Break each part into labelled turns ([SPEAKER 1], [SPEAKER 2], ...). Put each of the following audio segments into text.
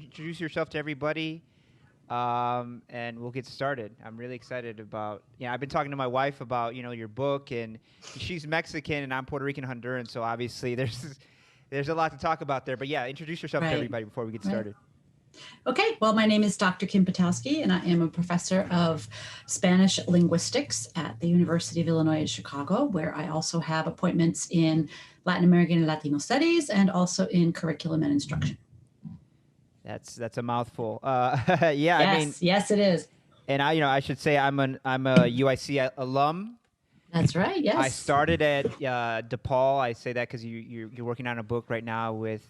[SPEAKER 1] introduce yourself to everybody, and we'll get started. I'm really excited about. Yeah, I've been talking to my wife about your book, and she's Mexican and I'm Puerto Rican Honduran, so obviously there's a lot to talk about there. But yeah, introduce yourself to
[SPEAKER 2] Right.
[SPEAKER 1] everybody before we get
[SPEAKER 2] Right.
[SPEAKER 1] started.
[SPEAKER 2] Okay, well, my name is Dr. Kim Potowski, and I am a professor of Spanish linguistics at the University of Illinois at Chicago, where I also have appointments in Latin American and Latino studies and also in curriculum and instruction.
[SPEAKER 1] That's a mouthful. Yeah, I mean,
[SPEAKER 2] Yes, it is.
[SPEAKER 1] and I should say I'm a UIC alum.
[SPEAKER 2] That's right. Yes.
[SPEAKER 1] I started at DePaul. I say that because you're working on a book right now with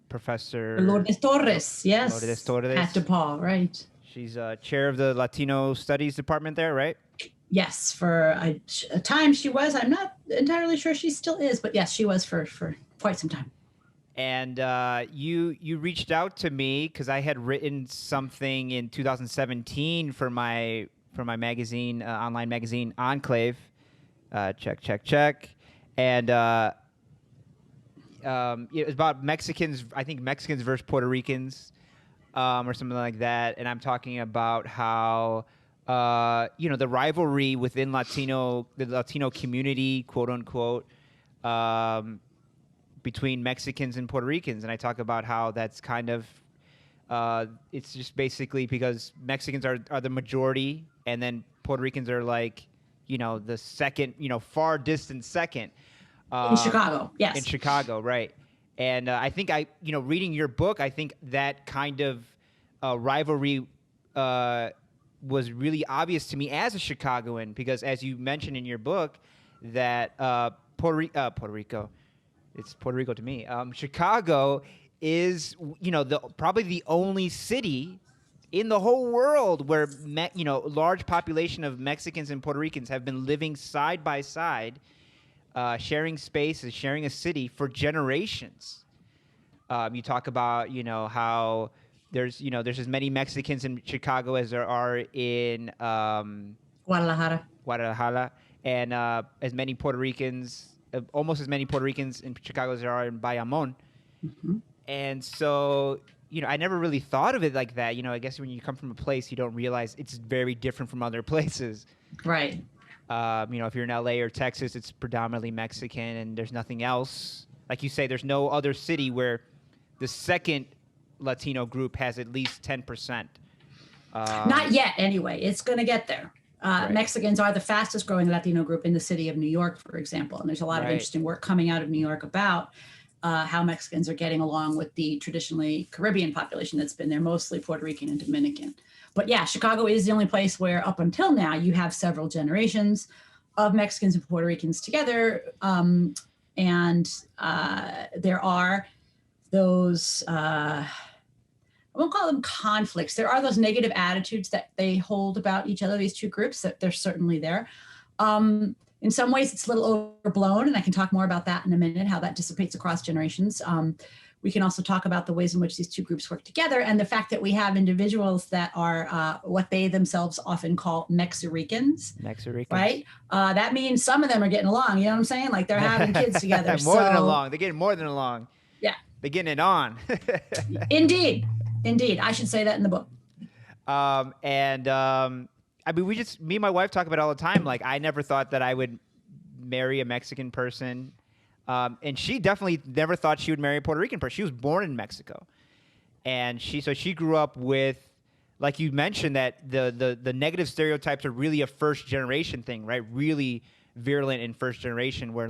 [SPEAKER 1] Professor
[SPEAKER 2] Lourdes Torres. Yes.
[SPEAKER 1] Lourdes Torres.
[SPEAKER 2] At DePaul, right.
[SPEAKER 1] She's chair of the Latino Studies department there, right?
[SPEAKER 2] Yes, for a time she was. I'm not entirely sure she still is, but yes, she was for quite some time.
[SPEAKER 1] And you reached out to me because I had written something in 2017 for my magazine, online magazine Enclave. Check. And it was about Mexicans. I think Mexicans versus Puerto Ricans, or something like that. And I'm talking about how the rivalry within the Latino community, quote unquote, between Mexicans and Puerto Ricans. And I talk about how that's kind of it's just basically because Mexicans are the majority, and then Puerto Ricans are like the second, far distant second.
[SPEAKER 2] In Chicago, yes.
[SPEAKER 1] In Chicago, right. And I think reading your book, I think that kind of rivalry was really obvious to me as a Chicagoan, because as you mentioned in your book, that Puerto Rico, it's Puerto Rico to me. Chicago is, probably the only city in the whole world where, large population of Mexicans and Puerto Ricans have been living side by side, sharing spaces, sharing a city for generations. You talk about, how there's as many Mexicans in Chicago as there are in Guadalajara, and as many Puerto Ricans, almost as many Puerto Ricans in Chicago as there are in Bayamon.
[SPEAKER 2] Mm-hmm.
[SPEAKER 1] And so, I never really thought of it like that. I guess when you come from a place, you don't realize it's very different from other places.
[SPEAKER 2] Right.
[SPEAKER 1] If you're in LA or Texas, it's predominantly Mexican and there's nothing else. Like you say, there's no other city where the second Latino group has at least 10%.
[SPEAKER 2] Not yet, anyway. It's going to get there.
[SPEAKER 1] Right.
[SPEAKER 2] Mexicans are the fastest growing Latino group in the city of New York, for example. And there's a lot of interesting work coming out of New York about how Mexicans are getting along with the traditionally Caribbean population that's been there, mostly Puerto Rican and Dominican. But yeah, Chicago is the only place where up until now you have several generations of Mexicans and Puerto Ricans together. And there are those, I won't call them conflicts. There are those negative attitudes that they hold about each other, these two groups, that they're certainly there. In some ways, it's a little overblown, and I can talk more about that in a minute, how that dissipates across generations. We can also talk about the ways in which these two groups work together, and the fact that we have individuals that are what they themselves often call MexiRicans.
[SPEAKER 1] MexiRicans.
[SPEAKER 2] Right? That means some of them are getting along, you know what I'm saying? Like they're having kids together.
[SPEAKER 1] More than along. They're getting more than along.
[SPEAKER 2] Yeah.
[SPEAKER 1] They're getting it on.
[SPEAKER 2] Indeed. I should say that in the book.
[SPEAKER 1] I mean, me and my wife talk about it all the time. Like, I never thought that I would marry a Mexican person. And she definitely never thought she would marry a Puerto Rican person. She was born in Mexico. And she grew up with, like you mentioned, that the negative stereotypes are really a first generation thing, right? Really virulent in first generation, where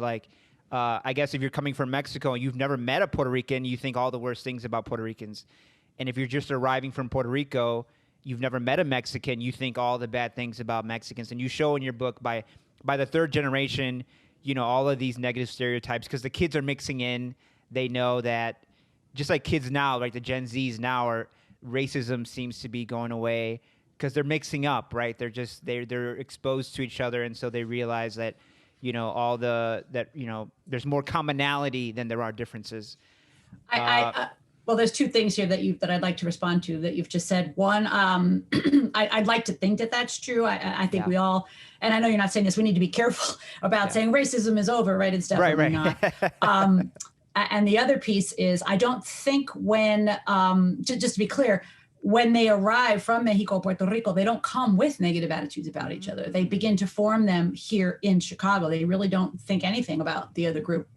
[SPEAKER 1] I guess if you're coming from Mexico and you've never met a Puerto Rican, you think all the worst things about Puerto Ricans. And if you're just arriving from Puerto Rico, you've never met a Mexican, you think all the bad things about Mexicans. And you show in your book by the third generation, all of these negative stereotypes, because the kids are mixing in. They know that, just like kids now, like the Gen Zs now, racism seems to be going away because they're mixing up, right? They're exposed to each other, and so they realize that, there's more commonality than there are differences.
[SPEAKER 2] Well, there's two things here that I'd like to respond to that you've just said. One, I'd like to think that that's true. I think we all, and I know you're not saying this, we need to be careful about saying racism is over, right? It's definitely not. And the other piece is, I don't think when, just to be clear, when they arrive from Mexico, Puerto Rico, they don't come with negative attitudes about each other. They begin to form them here in Chicago. They really don't think anything about the other group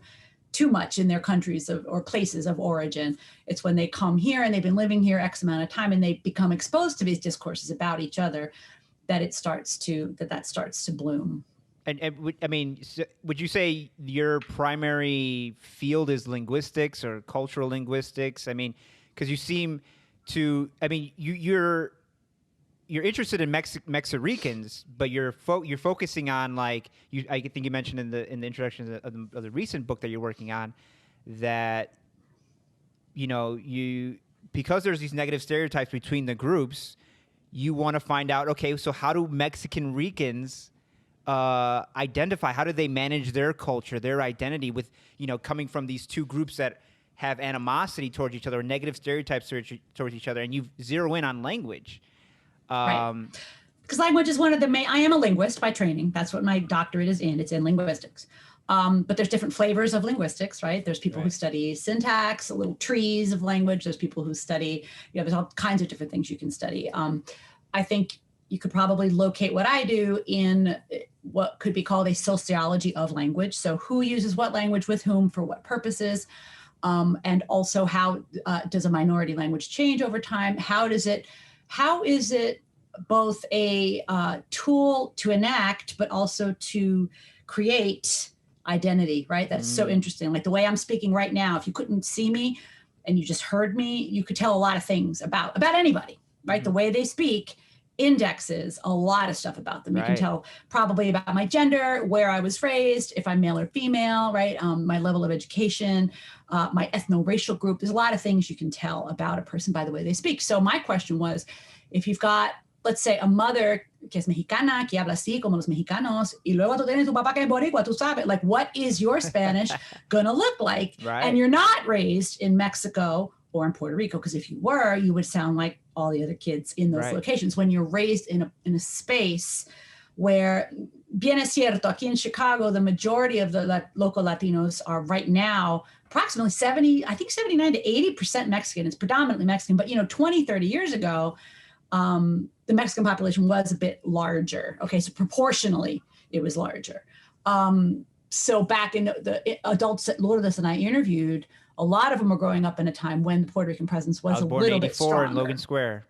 [SPEAKER 2] too much in their countries or places of origin. It's when they come here and they've been living here X amount of time and they become exposed to these discourses about each other that starts to bloom.
[SPEAKER 1] And I mean, would you say your primary field is linguistics or cultural linguistics? I mean, because you seem to, I mean, you're interested in MexiRicans, but you're focusing on, like, I think you mentioned in the introduction of the recent book that you're working on that, you know, because there's these negative stereotypes between the groups, you want to find out, okay, so how do Mexican Ricans identify, how do they manage their culture, their identity with, you know, coming from these two groups that have animosity towards each other, or negative stereotypes towards each other, and you zero in on language.
[SPEAKER 2] Right. Because language is one of the main, I am a linguist by training. That's what my doctorate is in. It's in linguistics. But there's different flavors of linguistics, right? There's people who study syntax, little trees of language. There's people who study, you know, there's all kinds of different things you can study. I think you could probably locate what I do in what could be called a sociology of language. So who uses what language with whom for what purposes, and also how does a minority language change over time? How is it both a tool to enact, but also to create identity, right? That's so interesting. Like the way I'm speaking right now, if you couldn't see me and you just heard me, you could tell a lot of things about anybody, right? The way they speak indexes a lot of stuff about them. You can tell probably about my gender, where I was raised, if I'm male or female, right? My level of education, my ethno-racial group. There's a lot of things you can tell about a person by the way they speak. So my question was, if you've got, let's say, a mother que es mexicana, que habla así como los mexicanos, y luego tú tienes tu papá que es boricua, tú sabes, like, what is your Spanish gonna look like? And you're not raised in Mexico or in Puerto Rico, because if you were, you would sound like all the other kids in those locations. When you're raised in a space where, bien es cierto, aquí in Chicago, the majority of the local Latinos are right now approximately 79 to 80% Mexican. It's predominantly Mexican, but 20, 30 years ago, the Mexican population was a bit larger. Okay, so proportionally, it was larger. So back in the adults that Lourdes and I interviewed, a lot of them were growing up in a time when the Puerto Rican presence was a little bit stronger.
[SPEAKER 1] In Logan Square.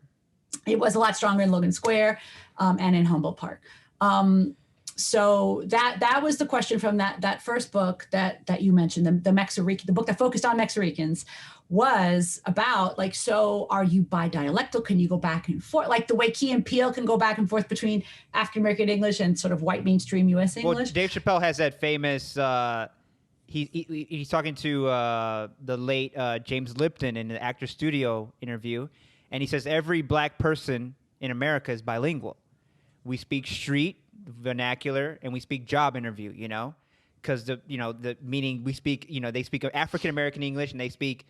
[SPEAKER 2] It was a lot stronger in Logan Square and in Humboldt Park. So that was the question from that first book that you mentioned, the MexiRican, the book that focused on MexiRicans, was about, like, so are you bidialectal? Can you go back and forth? Like the way Key and Peele can go back and forth between African-American English and sort of white mainstream U.S. English?
[SPEAKER 1] Well, Dave Chappelle has that famous, he's talking to the late James Lipton in the Actors Studio interview, and he says every black person in America is bilingual. We speak street vernacular and we speak job interview, because the meaning we speak, they speak African-American English and they speak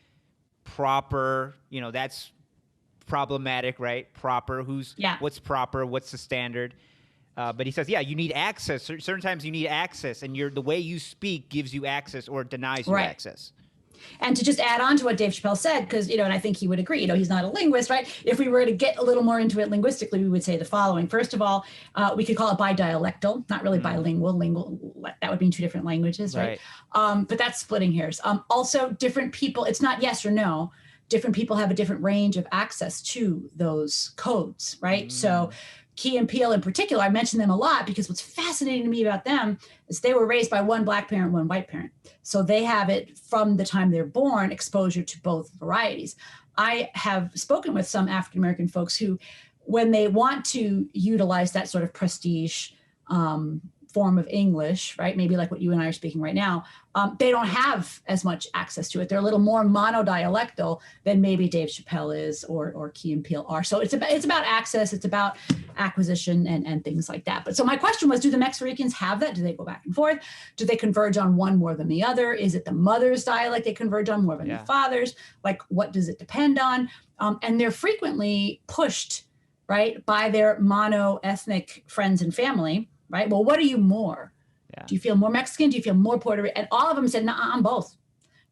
[SPEAKER 1] proper, that's problematic, right? Proper, what's proper, what's the standard? But he says, you need access. Certain times you need access, and the way you speak gives you access or denies you access.
[SPEAKER 2] And to just add on to what Dave Chappelle said, because, and I think he would agree, he's not a linguist, right? If we were to get a little more into it linguistically, we would say the following. First of all, we could call it bidialectal, not really bilingual. That would mean two different languages, right? But that's splitting hairs. Also, different people, it's not yes or no. Different people have a different range of access to those codes, right? So Key and Peele in particular, I mention them a lot because what's fascinating to me about them is they were raised by one black parent, one white parent. So they have it from the time they're born, exposure to both varieties. I have spoken with some African-American folks who, when they want to utilize that sort of prestige form of English, right? Maybe like what you and I are speaking right now, they don't have as much access to it. They're a little more monodialectal than maybe Dave Chappelle is or Key and Peele are. So it's about access, it's about acquisition and things like that. But so my question was, do the MexiRicans have that? Do they go back and forth? Do they converge on one more than the other? Is it the mother's dialect they converge on more than the father's? Like, what does it depend on? And they're frequently pushed, right, by their mono-ethnic friends and family, right? Well, what are you more? Do you feel more Mexican? Do you feel more Puerto Rican? And all of them said, no, I'm both,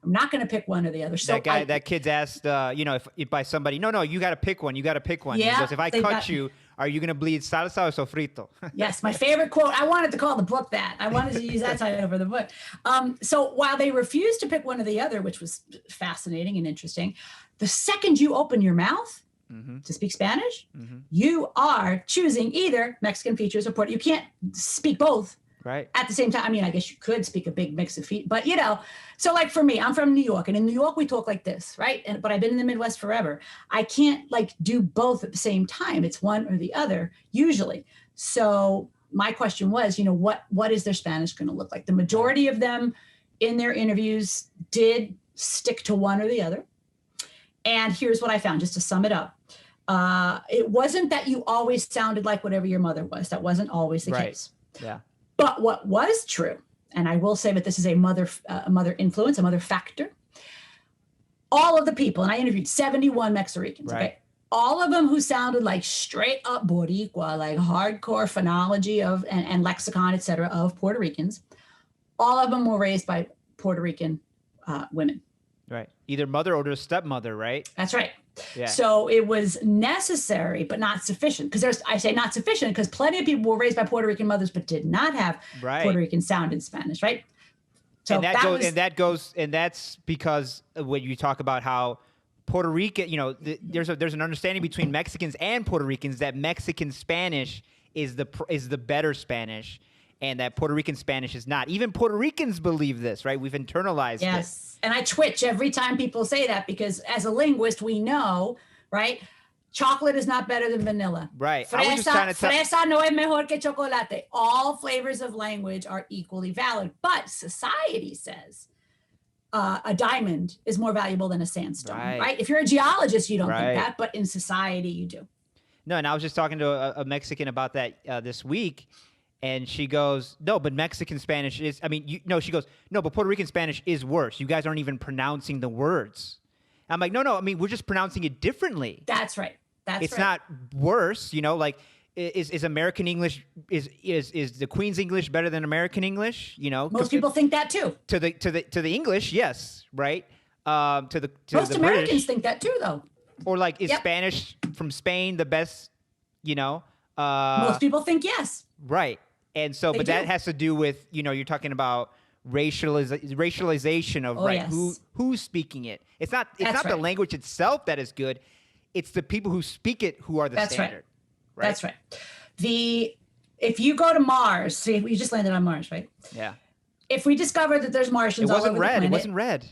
[SPEAKER 2] I'm not going to pick one or the other. So
[SPEAKER 1] that kid's asked, if by somebody, no, you got to pick one. You got to pick one.
[SPEAKER 2] Yeah,
[SPEAKER 1] he goes, if I cut you, are you going to bleed salsa or sofrito?
[SPEAKER 2] Yes, my favorite quote. I wanted to call the book that. I wanted to use that title for the book. So while they refused to pick one or the other, which was fascinating and interesting, the second you open your mouth to speak Spanish, you are choosing either Mexican features or Puerto. You can't speak both.
[SPEAKER 1] Right.
[SPEAKER 2] At the same time, I mean, I guess you could speak a big mix of feet, but so like for me, I'm from New York, and in New York we talk like this, right? But I've been in the Midwest forever. I can't like do both at the same time. It's one or the other usually. So my question was, what is their Spanish going to look like? The majority of them in their interviews did stick to one or the other. And here's what I found, just to sum it up. It wasn't that you always sounded like whatever your mother was. That wasn't always the case.
[SPEAKER 1] Yeah.
[SPEAKER 2] But what was true, and I will say that this is a mother influence, a mother factor, all of the people, and I interviewed 71 MexiRicans, okay? All of them who sounded like straight up Boricua, like hardcore phonology of and lexicon, et cetera, of Puerto Ricans, all of them were raised by Puerto Rican women.
[SPEAKER 1] Right. Either mother or their stepmother, right?
[SPEAKER 2] That's right.
[SPEAKER 1] Yeah.
[SPEAKER 2] So it was necessary, but not sufficient. Because I say not sufficient because plenty of people were raised by Puerto Rican mothers, but did not have Puerto Rican sound in Spanish, right? So
[SPEAKER 1] and that's because when you talk about how Puerto Rican, there's an understanding between Mexicans and Puerto Ricans that Mexican Spanish is the better Spanish, and that Puerto Rican Spanish is not. Even Puerto Ricans believe this, right? We've internalized it.
[SPEAKER 2] Yes. And I twitch every time people say that because as a linguist, we know, right? Chocolate is not better than vanilla.
[SPEAKER 1] Right.
[SPEAKER 2] Fresa no es mejor que chocolate. All flavors of language are equally valid. But society says a diamond is more valuable than a sandstone, right? If you're a geologist, you don't think that. But in society, you do.
[SPEAKER 1] No, and I was just talking to a Mexican about that this week. And she goes, no, but Mexican Spanish is, she goes, no, but Puerto Rican Spanish is worse. You guys aren't even pronouncing the words. I'm like, no, we're just pronouncing it differently.
[SPEAKER 2] That's right.
[SPEAKER 1] It's not worse, is American English, is the Queen's English better than American English?
[SPEAKER 2] Most people think that too.
[SPEAKER 1] To the English, yes, right? Most
[SPEAKER 2] Americans
[SPEAKER 1] British.
[SPEAKER 2] think that too, though.
[SPEAKER 1] Or is Spanish from Spain the best,
[SPEAKER 2] Most people think yes.
[SPEAKER 1] Right. And so, that has to do with, you're talking about racialization of who's speaking it. It's not the language itself that is good. It's the people who speak it who are the standard. Right.
[SPEAKER 2] That's right. If you go to Mars, see, we just landed on Mars, right?
[SPEAKER 1] Yeah.
[SPEAKER 2] If we discover that there's Martians all over the planet.
[SPEAKER 1] It wasn't red.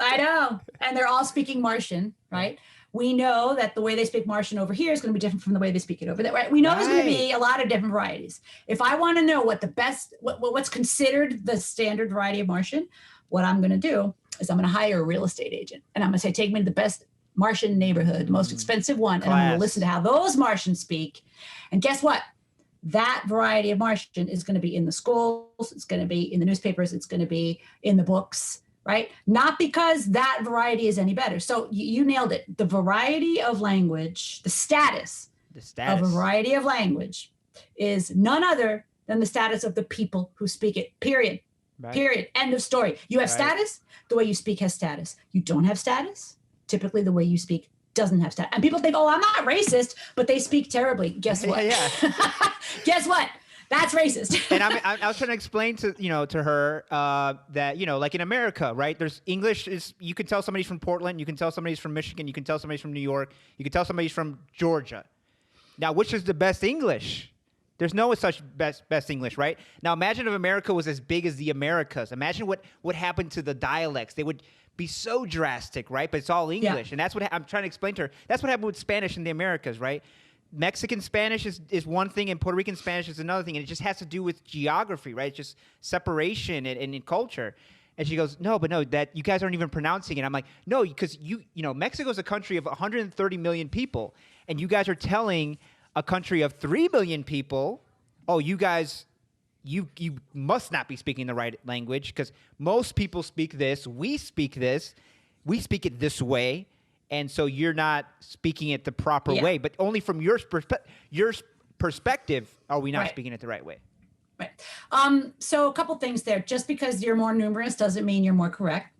[SPEAKER 2] I know. And they're all speaking Martian, right? We know that the way they speak Martian over here is going to be different from the way they speak it over there, right? We know there's going to be a lot of different varieties. If I want to know what's considered the standard variety of Martian, what I'm going to do is I'm going to hire a real estate agent. And I'm going to say, take me to the best Martian neighborhood, the most expensive one. And I'm going to listen to how those Martians speak. And guess what? That variety of Martian is going to be in the schools. It's going to be in the newspapers. It's going to be in the books. Right? Not because that variety is any better. So you nailed it. The variety of language, the status of a variety of language is none other than the status of the people who speak it, period. Right. Period. End of story. You have status, the way you speak has status. You don't have status, typically the way you speak doesn't have status. And people think, oh, I'm not racist, but they speak terribly. Guess what? Guess what? That's racist.
[SPEAKER 1] And I was trying to explain to her that like in America, right? There's English you can tell somebody's from Portland, you can tell somebody's from Michigan, you can tell somebody's from New York, you can tell somebody's from Georgia. Now, which is the best English? There's no such best English, right? Now, imagine if America was as big as the Americas. Imagine what happened to the dialects. They would be so drastic, right? But it's all English, and that's what I'm trying to explain to her. That's what happened with Spanish in the Americas, right? Mexican Spanish is one thing and Puerto Rican Spanish is another thing. And it just has to do with geography, right? It's just separation and culture. And she goes, no, that you guys aren't even pronouncing it. I'm like, no, because Mexico's a country of 130 million people. And you guys are telling a country of 3 million people, oh, you guys, you must not be speaking the right language because most people speak this. We speak this. We speak it this way. And so you're not speaking it the proper way, but only from your perspective are we not speaking it the right way.
[SPEAKER 2] Right. So a couple things there. Just because you're more numerous doesn't mean you're more correct.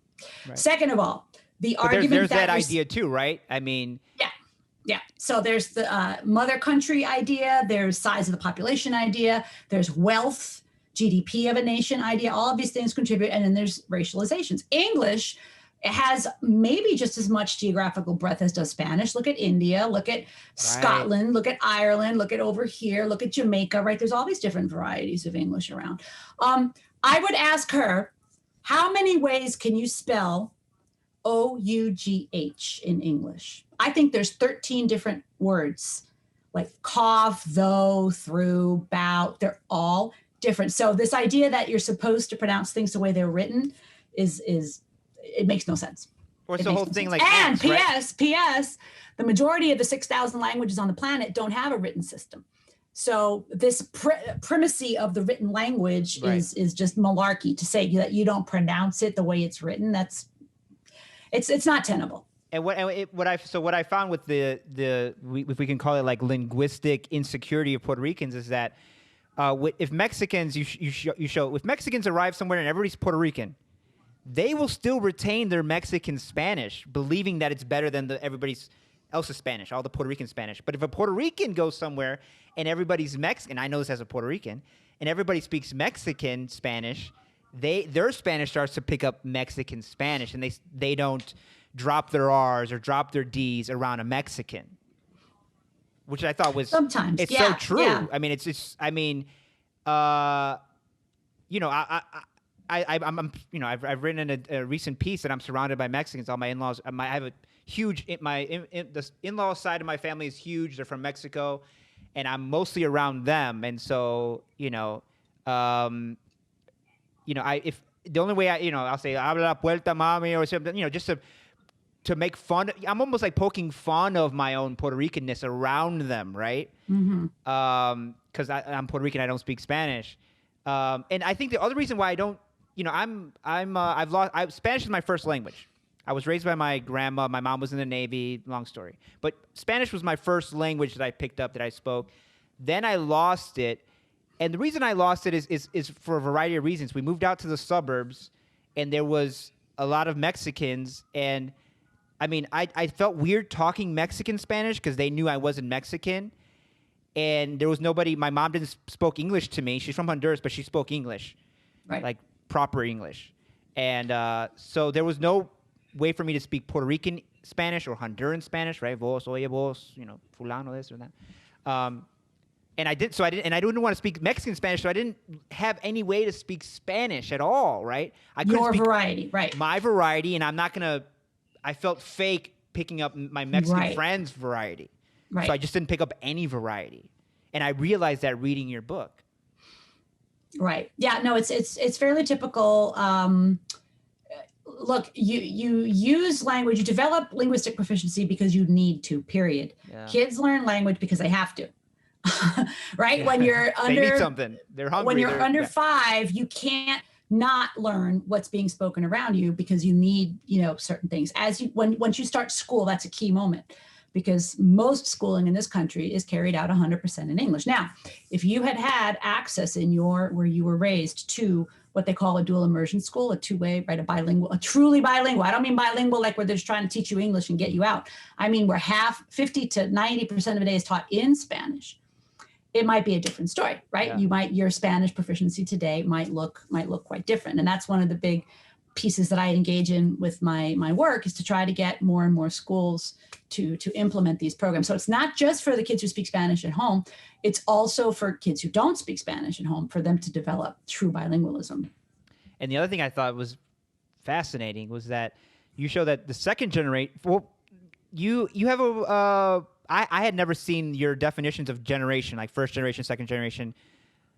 [SPEAKER 1] Right.
[SPEAKER 2] Second of all, the
[SPEAKER 1] but
[SPEAKER 2] argument
[SPEAKER 1] there's
[SPEAKER 2] that
[SPEAKER 1] that idea too, right? I mean,
[SPEAKER 2] yeah. So there's the mother country idea. There's size of the population idea. There's wealth, GDP of a nation idea. All of these things contribute. And then there's racializations. English has maybe just as much geographical breadth as does Spanish. Look at India, look at Scotland, look at Ireland, look at over here, look at Jamaica, right? There's all these different varieties of English around. I would ask her, how many ways can you spell O-U-G-H in English? I think there's 13 different words, like cough, though, through, bout. They're all different. So this idea that you're supposed to pronounce things the way they're written is it makes no sense.
[SPEAKER 1] Or it's the whole thing like
[SPEAKER 2] and
[SPEAKER 1] X,
[SPEAKER 2] P.S. The majority of the 6,000 languages on the planet don't have a written system. So this primacy of the written language is just malarkey to say that you don't pronounce it the way it's written. It's not tenable.
[SPEAKER 1] And what I found with if we can call it like linguistic insecurity of Puerto Ricans is that if Mexicans if Mexicans arrive somewhere and everybody's Puerto Rican, they will still retain their Mexican Spanish, believing that it's better than everybody's else's Spanish, all the Puerto Rican Spanish. But if a Puerto Rican goes somewhere and everybody's Mexican, I know this as a Puerto Rican, and everybody speaks Mexican Spanish, their Spanish starts to pick up Mexican Spanish, and they don't drop their R's or drop their D's around a Mexican, which I thought was
[SPEAKER 2] sometimes
[SPEAKER 1] it's so true. Yeah. I mean, I've written in a recent piece that I'm surrounded by Mexicans. All my in-laws, I have a huge the in-law side of my family is huge. They're from Mexico, and I'm mostly around them, and so if the only way I'll say "habla la puerta, mami" or something, just to make fun. I'm almost like poking fun of my own Puerto Ricanness around them, right? Mm-hmm. Because I'm Puerto Rican, I don't speak Spanish, and I think the other reason why I don't, Spanish is my first language. I was raised by my grandma. My mom was in the Navy. Long story, but Spanish was my first language that I picked up, that I spoke. Then I lost it. And the reason I lost it is for a variety of reasons. We moved out to the suburbs, and there was a lot of Mexicans. And, I mean, I felt weird talking Mexican Spanish because they knew I wasn't Mexican. And there was nobody. My mom didn't spoke English to me. She's from Honduras, but she spoke English, like proper English. And so there was no way for me to speak Puerto Rican Spanish or Honduran Spanish, right? Vos, oye, vos, fulano, this or that. And I didn't want to speak Mexican Spanish, so I didn't have any way to speak Spanish at all, right? I couldn't speak
[SPEAKER 2] variety, right?
[SPEAKER 1] My variety, and I felt fake picking up my Mexican friends' variety. Right. So I just didn't pick up any variety. And I realized that reading your book.
[SPEAKER 2] Right. Yeah, no, it's fairly typical. Look, you use language, you develop linguistic proficiency because you need to, period. Yeah. Kids learn language because they have to. Right? Yeah. When you're under
[SPEAKER 1] they need something. They're hungry.
[SPEAKER 2] When you're under 5, you can't not learn what's being spoken around you because you need, certain things. Once you start school, that's a key moment, because most schooling in this country is carried out 100% in English. Now, if you had access where you were raised to what they call a dual immersion school, a two-way, right, a truly bilingual. I don't mean bilingual like where they're just trying to teach you English and get you out. I mean where 50 to 90% of the day is taught in Spanish. It might be a different story, right? Yeah. Your Spanish proficiency today might look quite different. And that's one of the big pieces that I engage in with my work, is to try to get more and more schools to implement these programs. So it's not just for the kids who speak Spanish at home, it's also for kids who don't speak Spanish at home, for them to develop true bilingualism.
[SPEAKER 1] And the other thing I thought was fascinating was that you show that the second generation, you have I had never seen your definitions of generation, like first generation, second generation.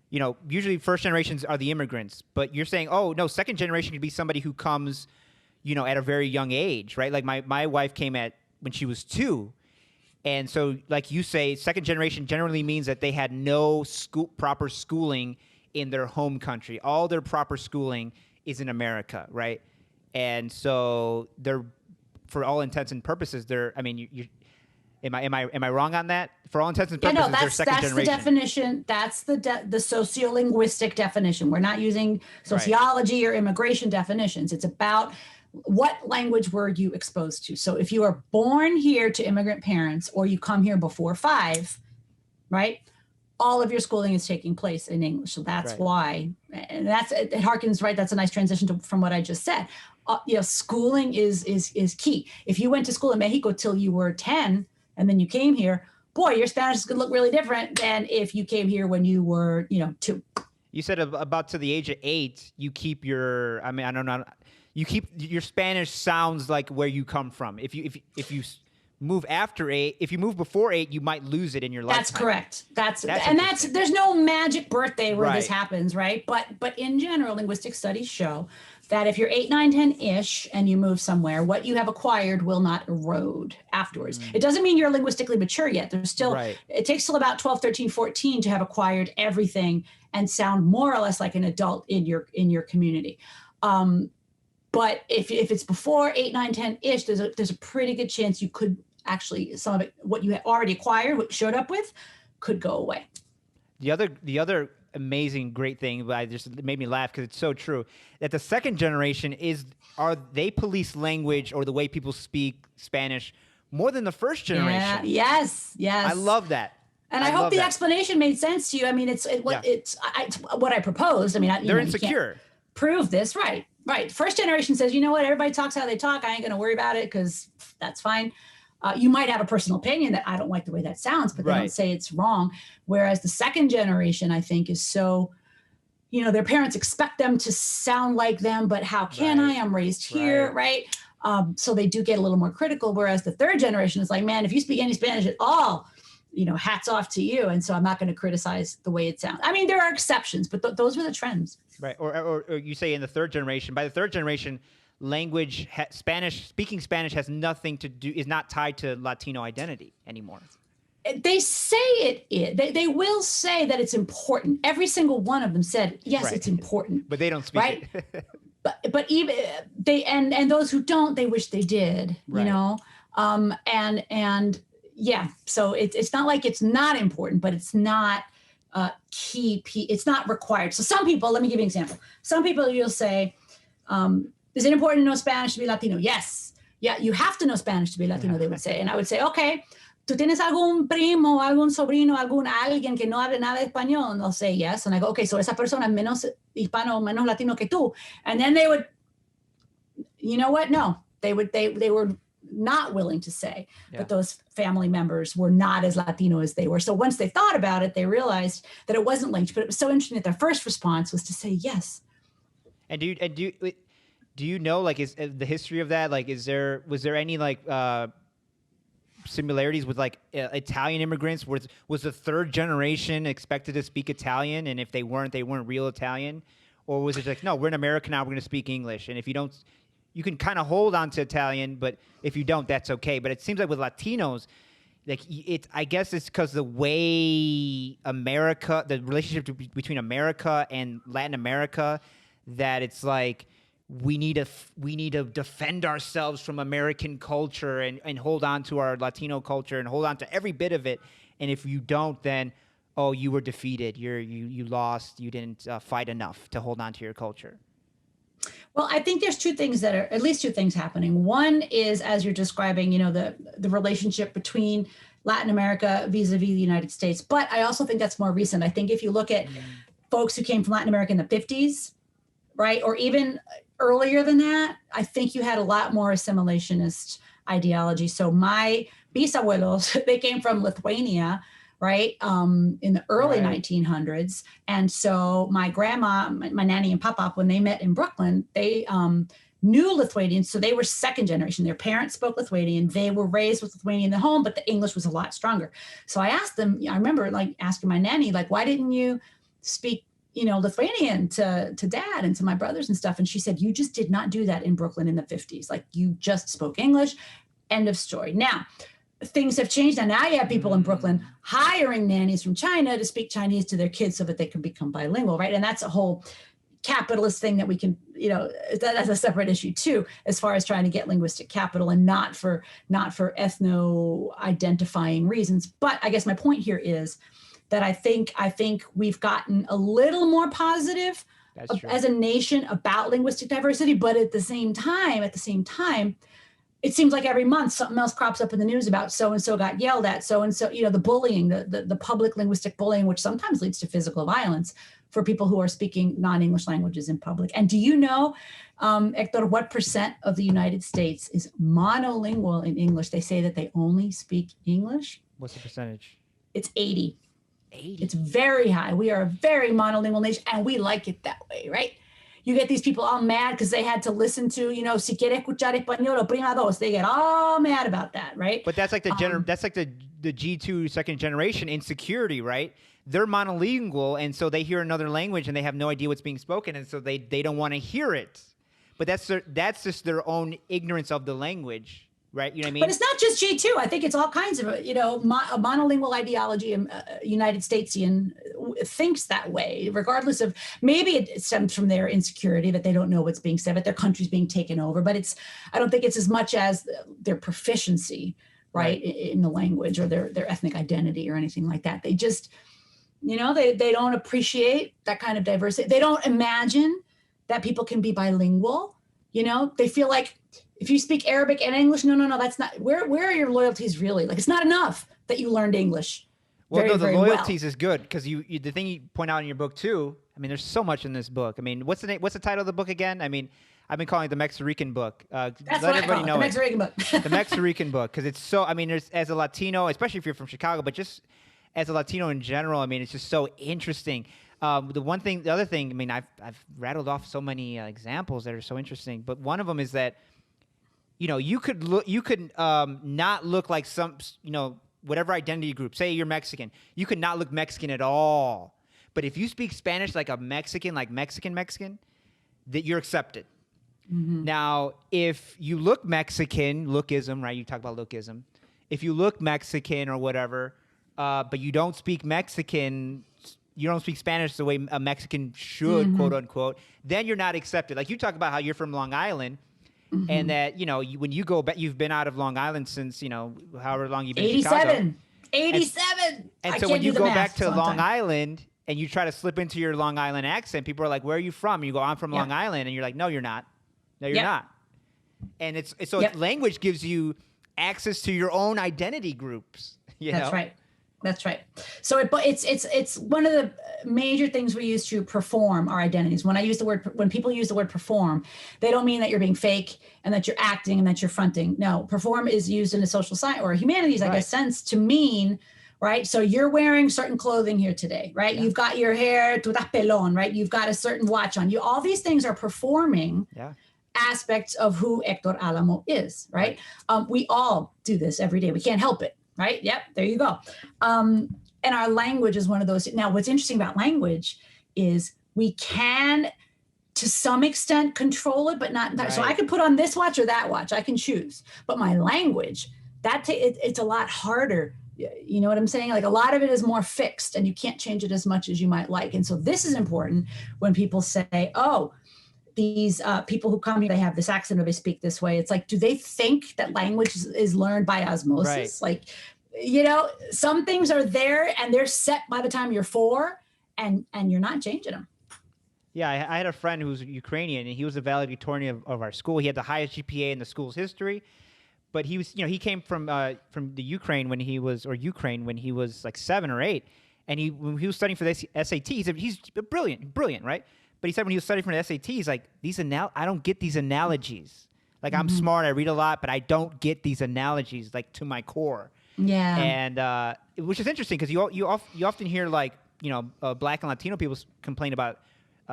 [SPEAKER 1] Usually first generations are the immigrants, but you're saying, oh, no, second generation could be somebody who comes, at a very young age, right? Like my wife came when she was 2. And so, like you say, second generation generally means that they had no proper schooling in their home country. All their proper schooling is in America, right? And so they're, for all intents and purposes, Am I wrong on that? For all intents and purposes, they're second generation.
[SPEAKER 2] That's the definition. That's the sociolinguistic definition. We're not using sociology or immigration definitions. It's about what language were you exposed to? So if you are born here to immigrant parents or you come here before 5, right? All of your schooling is taking place in English. So that's why, and it harkens, right? That's a nice transition from what I just said. Schooling is key. If you went to school in Mexico till you were 10 and then you came here, boy, your Spanish is going to look really different than if you came here when you were, 2.
[SPEAKER 1] You said about to the age of 8, you keep your, I don't know, you keep your Spanish sounds like where you come from. If you move after 8, if you move before 8, you might lose it in your lifetime.
[SPEAKER 2] That's correct. There's no magic birthday where this happens, right? But in general, linguistic studies show that if you're 8, 9, 10-ish and you move somewhere, what you have acquired will not erode afterwards. It doesn't mean you're linguistically mature yet. There's still, it takes till about 12, 13, 14 to have acquired everything and sound more or less like an adult in your community. But if it's before 8, 9, 10-ish, there's a pretty good chance you could actually, some of it, what you had already acquired, what showed up with, could go away.
[SPEAKER 1] The other amazing, great thing, but it made me laugh because it's so true, that the second generation they police language or the way people speak Spanish more than the first generation.
[SPEAKER 2] Yeah, yes.
[SPEAKER 1] I love that.
[SPEAKER 2] And I hope the explanation made sense to you. I mean, it's what I proposed. I mean,
[SPEAKER 1] they're insecure.
[SPEAKER 2] You can't prove this, right? Right. First generation says, you know what, everybody talks how they talk. I ain't going to worry about it because that's fine. You might have a personal opinion that I don't like the way that sounds, but they don't say it's wrong. Whereas the second generation, I think, is so, their parents expect them to sound like them, but how can I? I'm raised here, right? So they do get a little more critical. Whereas the third generation is like, man, if you speak any Spanish at all, hats off to you. And so I'm not going to criticize the way it sounds. I mean, there are exceptions, but those were the trends.
[SPEAKER 1] Right. Or you say in the third generation, by the third generation, speaking Spanish has nothing to do, is not tied to Latino identity anymore.
[SPEAKER 2] They say it is. They will say that it's important. Every single one of them said, yes, it's important.
[SPEAKER 1] But they don't speak it.
[SPEAKER 2] but even they, and those who don't, they wish they did, yeah, so it's not like it's not important, but it's not key. It's not required. So some people, let me give you an example. Some people you'll say, is it important to know Spanish to be Latino? Yes. Yeah, you have to know Spanish to be Latino, they would say. And I would say, okay, ¿tú tienes algún primo, algún sobrino, alguien que no hable nada de español? And they'll say yes. And I go, okay, so esa persona es menos hispano, menos Latino que tú. And then they would, you know what? No, they were not willing to say that those family members were not as Latino as they were. So once they thought about it, they realized that it wasn't linked. But it was so interesting that their first response was to say yes.
[SPEAKER 1] And do you know, like, is the history of that? Like, was there any like similarities with like Italian immigrants? Was the third generation expected to speak Italian, and if they weren't real Italian, or was it like, no, we're in America now, we're going to speak English, and if you don't, you can kind of hold on to Italian, but if you don't, that's okay. But it seems like with Latinos, like I guess it's because the way the relationship between America and Latin America, that it's like we need to defend ourselves from American culture and hold on to our Latino culture and hold on to every bit of it. And if you don't, then you were defeated. You lost. You didn't fight enough to hold on to your culture.
[SPEAKER 2] Well, I think there's at least two things happening. One is, as you're describing, the relationship between Latin America vis-a-vis the United States. But I also think that's more recent. I think if you look at folks who came from Latin America in the 50s, right, or even earlier than that, I think you had a lot more assimilationist ideology. So my bisabuelos, they came from Lithuania, right, in the early 1900s. And so my grandma, my nanny and papa, when they met in Brooklyn, they knew Lithuanian. So they were second generation. Their parents spoke Lithuanian. They were raised with Lithuanian in the home, but the English was a lot stronger. So I asked them, I remember like asking my nanny, like, why didn't you speak Lithuanian to dad and to my brothers and stuff? And she said, you just did not do that in Brooklyn in the 50s. Like, you just spoke English, end of story. Now, things have changed. And now you have people in Brooklyn hiring nannies from China to speak Chinese to their kids so that they can become bilingual, right? And that's a whole capitalist thing that we can, that's a separate issue too, as far as trying to get linguistic capital and not for ethno-identifying reasons. But I guess my point here is that I think we've gotten a little more positive
[SPEAKER 1] That's true.
[SPEAKER 2] as a nation about linguistic diversity, but at the same time, it seems like every month something else crops up in the news about so-and-so got yelled at, so-and-so, the bullying, the public linguistic bullying, which sometimes leads to physical violence for people who are speaking non-English languages in public. And do you know, Hector, what % of the United States is monolingual in English? They say that they only speak English.
[SPEAKER 1] What's the percentage?
[SPEAKER 2] It's 80.
[SPEAKER 1] 80.
[SPEAKER 2] It's very high. We are a very monolingual nation, and we like it that way, right? You get these people all mad because they had to listen to, si quiere escuchar español o prima dos. They get all mad about that, right?
[SPEAKER 1] But that's like the G2 second generation insecurity, right? They're monolingual, and so they hear another language and they have no idea what's being spoken, and so they don't want to hear it. But that's just their own ignorance of the language. Right, you know what I mean?
[SPEAKER 2] But it's not just G2. I think it's all kinds of, a monolingual ideology, United Statesian thinks that way, regardless of, maybe it stems from their insecurity that they don't know what's being said, but their country's being taken over. But I don't think it's as much as their proficiency, right. in the language or their ethnic identity or anything like that. They just, they don't appreciate that kind of diversity. They don't imagine that people can be bilingual. They feel like, if you speak Arabic and English, no, that's not, where are your loyalties really? Like, it's not enough that you learned English.
[SPEAKER 1] Well, the loyalties is good because you the thing you point out in your book too, I mean, there's so much in this book. I mean, what's the title of the book again? I mean, I've been calling it the MexiRican book.
[SPEAKER 2] That's what I call it, the MexiRican book.
[SPEAKER 1] The MexiRican book, because it's so, I mean, there's, as a Latino, especially if you're from Chicago, but just as a Latino in general, I mean, it's just so interesting. The other thing, I mean, I've rattled off so many examples that are so interesting, but one of them is that, you could not look like some, whatever identity group, say you're Mexican, you could not look Mexican at all. But if you speak Spanish like a Mexican, like Mexican, that you're accepted. Mm-hmm. Now, if you look Mexican, lookism, right? You talk about lookism. If you look Mexican or whatever, but you don't speak Mexican, you don't speak Spanish the way a Mexican should, mm-hmm. quote unquote, then you're not accepted. Like you talk about how you're from Long Island. Mm-hmm. And that, when you go back, you've been out of Long Island since, however long you've been in Chicago.
[SPEAKER 2] 87.
[SPEAKER 1] And so when you go back to Long Island and you try to slip into your Long Island accent, people are like, where are you from? And you go, I'm from Long Island. And you're like, no, you're not. No, you're not. And language gives you access to your own identity groups.
[SPEAKER 2] That's right. That's right. So it's one of the major things we use to perform our identities. When people use the word perform, they don't mean that you're being fake and that you're acting and that you're fronting. No, perform is used in a social science or humanities, I guess, sense to mean, right? So you're wearing certain clothing here today, right? Yeah. You've got your hair, tu estás pelón, right? You've got a certain watch on. All these things are performing aspects of who Hector Alamo is, right? We all do this every day. We can't help it. Right? Yep. There you go. And our language is one of those. Now, what's interesting about language is we can, to some extent, control it, but not. Right. So I can put on this watch or that watch. I can choose. But my language, it's a lot harder. You know what I'm saying? Like a lot of it is more fixed, and you can't change it as much as you might like. And so this is important when people say, "Oh, these people who come here, they have this accent or they speak this way." It's like, do they think that language is learned by osmosis? Right. Like, some things are there and they're set by the time you're 4 and you're not changing them.
[SPEAKER 1] Yeah, I had a friend who was Ukrainian and he was a valedictorian of our school. He had the highest GPA in the school's history, but he was, he came from the Ukraine when he was like 7 or 8. And when he was studying for the SAT, he said, he's brilliant, right? But he said when he was studying for the SAT, he's like, I don't get these analogies. Like, I'm smart, I read a lot, but I don't get these analogies, like, to my core. Yeah. And which is interesting because you often hear, like, Black and Latino people complain about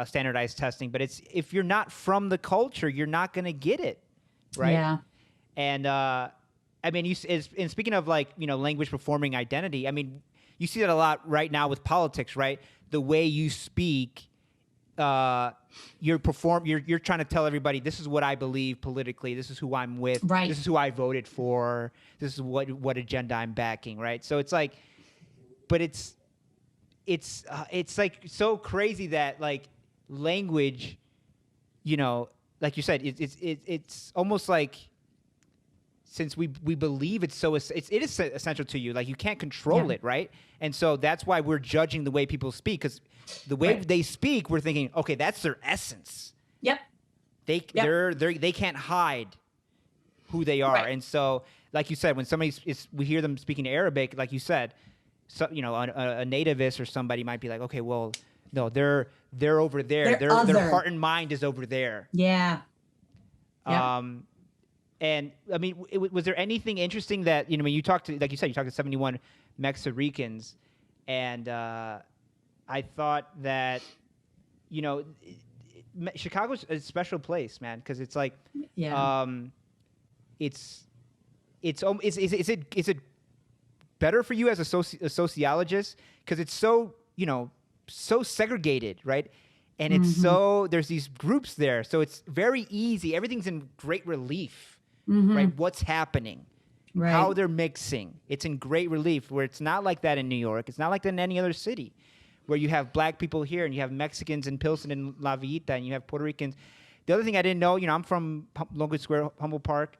[SPEAKER 1] standardized testing, but if you're not from the culture, you're not going to get it, right? Yeah. And I mean, and speaking of, like, language performing identity, I mean, you see that a lot right now with politics, right? The way you speak. You're trying to tell everybody, this is what I believe politically, this is who I'm with, right. This is who I voted for, this is what agenda I'm backing, right? So it's like, but it's like so crazy that, like, language, like you said, it's almost like since we believe it is essential to you, like you can't control it, right? And so that's why we're judging the way people speak, because the way they speak, we're thinking, okay, that's their essence.
[SPEAKER 2] Yep.
[SPEAKER 1] They can't hide who they are. And so, like you said, when we hear them speaking Arabic, like you said, so, you know, a nativist or somebody might be like, okay, well, no, they're over there. Their heart and mind is over there.
[SPEAKER 2] Yeah.
[SPEAKER 1] And I mean, was there anything interesting that, you know, when you talked to, like you said, you talked to 71 MexiRicans, and I thought that, you know, Chicago's a special place, man, because it's like, is it better for you as a sociologist, because it's so, you know, so segregated, right? And it's so, there's these groups there, so it's very easy. Everything's in great relief, right? What's happening, how they're mixing. It's in great relief, where it's not like that in New York. It's not like that in any other city, where you have black people here and you have Mexicans in Pilsen and La Villita, and you have Puerto Ricans. The other thing I didn't know, you know, I'm from Logan Square, Humboldt Park.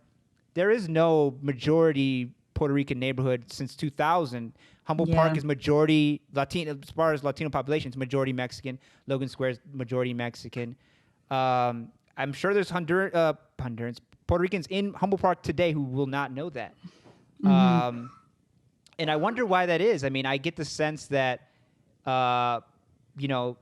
[SPEAKER 1] There is no majority Puerto Rican neighborhood since 2000. Humboldt Park is majority Latino, as far as Latino population, it's majority Mexican. Logan Square is majority Mexican. I'm sure there's Hondurans, Puerto Ricans in Humboldt Park today who will not know that. And I wonder why that is. I mean, I get the sense that, you know,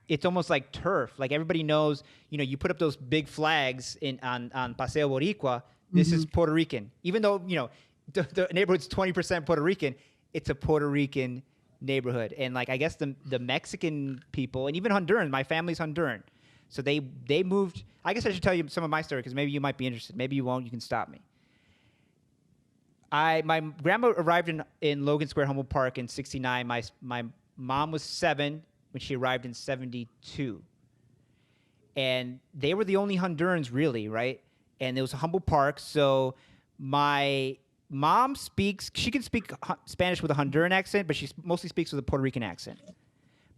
[SPEAKER 1] it's almost like turf. Like everybody knows, you know, you put up those big flags on Paseo Boricua, this is Puerto Rican. Even though, you know, the neighborhood's 20% Puerto Rican, it's a Puerto Rican neighborhood. And like, I guess the Mexican people, and even Honduran, my family's Honduran. So they moved. I guess I should tell you some of my story, because maybe you might be interested. Maybe you won't. You can stop me. My grandma arrived in Logan Square, Humboldt Park in 69. My mom was 7 when she arrived in 72. And they were the only Hondurans, really, right? And it was a Humboldt Park. So my mom she can speak Spanish with a Honduran accent, but she mostly speaks with a Puerto Rican accent.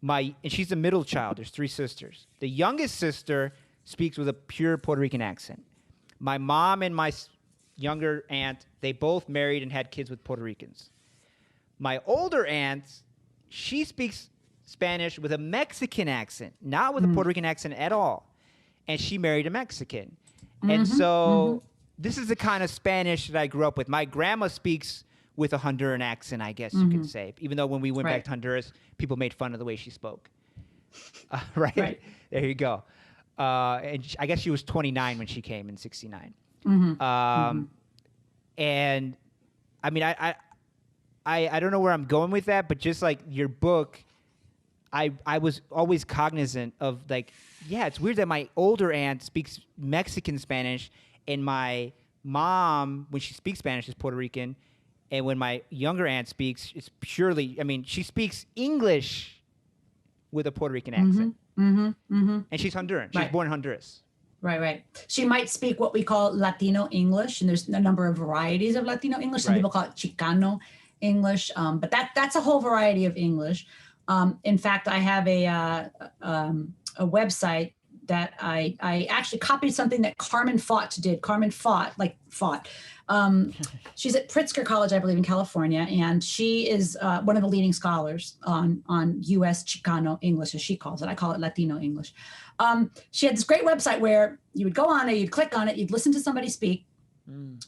[SPEAKER 1] And she's the middle child. There's 3 sisters. The youngest sister speaks with a pure Puerto Rican accent. My mom and my younger aunt, they both married and had kids with Puerto Ricans. My older aunt, she speaks Spanish with a Mexican accent, not with a Puerto Rican accent at all. And she married a Mexican. And so this is the kind of Spanish that I grew up with. My grandma speaks with a Honduran accent, I guess you could say. Even though when we went back to Honduras, people made fun of the way she spoke. Right? There you go. And I guess she was 29 when she came in 69. And I mean, I don't know where I'm going with that, but just like your book, I was always cognizant of like, yeah, it's weird that my older aunt speaks Mexican Spanish, and my mom, when she speaks Spanish, is Puerto Rican. And when my younger aunt speaks, it's purely, I mean, she speaks English with a Puerto Rican accent. And she's Honduran. She's born in Honduras.
[SPEAKER 2] Right. She might speak what we call Latino English, and there's a number of varieties of Latino English. Some people call it Chicano English, but that's a whole variety of English. In fact, I have a website that I actually copied something that Carmen Fott did. Carmen Fott, like Fott. She's at Pritzker College, I believe, in California, and she is one of the leading scholars on U.S. Chicano English, as she calls it. I call it Latino English. She had this great website where you would go on it, you'd click on it, you'd listen to somebody speak.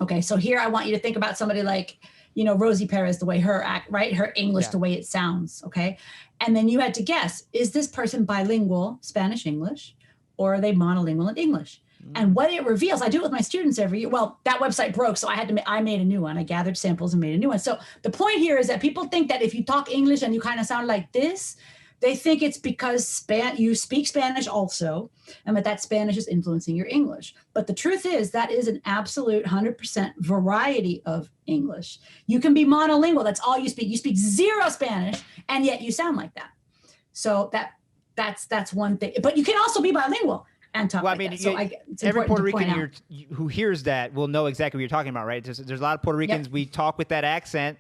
[SPEAKER 2] Okay, so here I want you to think about somebody like, you know, Rosie Perez, the way her act, right? Her English, the way it sounds, okay? And then you had to guess, is this person bilingual, Spanish-English, or are they monolingual in English? And what it reveals, I do it with my students every year. Well, that website broke, so I made a new one. I gathered samples and made a new one. So the point here is that people think that if you talk English and you kind of sound like this, they think it's because you speak Spanish also, and that Spanish is influencing your English. But the truth is that is an absolute 100% variety of English. You can be monolingual. That's all you speak. You speak 0 Spanish, and yet you sound like that. So that's one thing. But you can also be bilingual and talk like that. So
[SPEAKER 1] every Puerto Rican who hears that will know exactly what you're talking about, right? There's a lot of Puerto Ricans, we talk with that accent.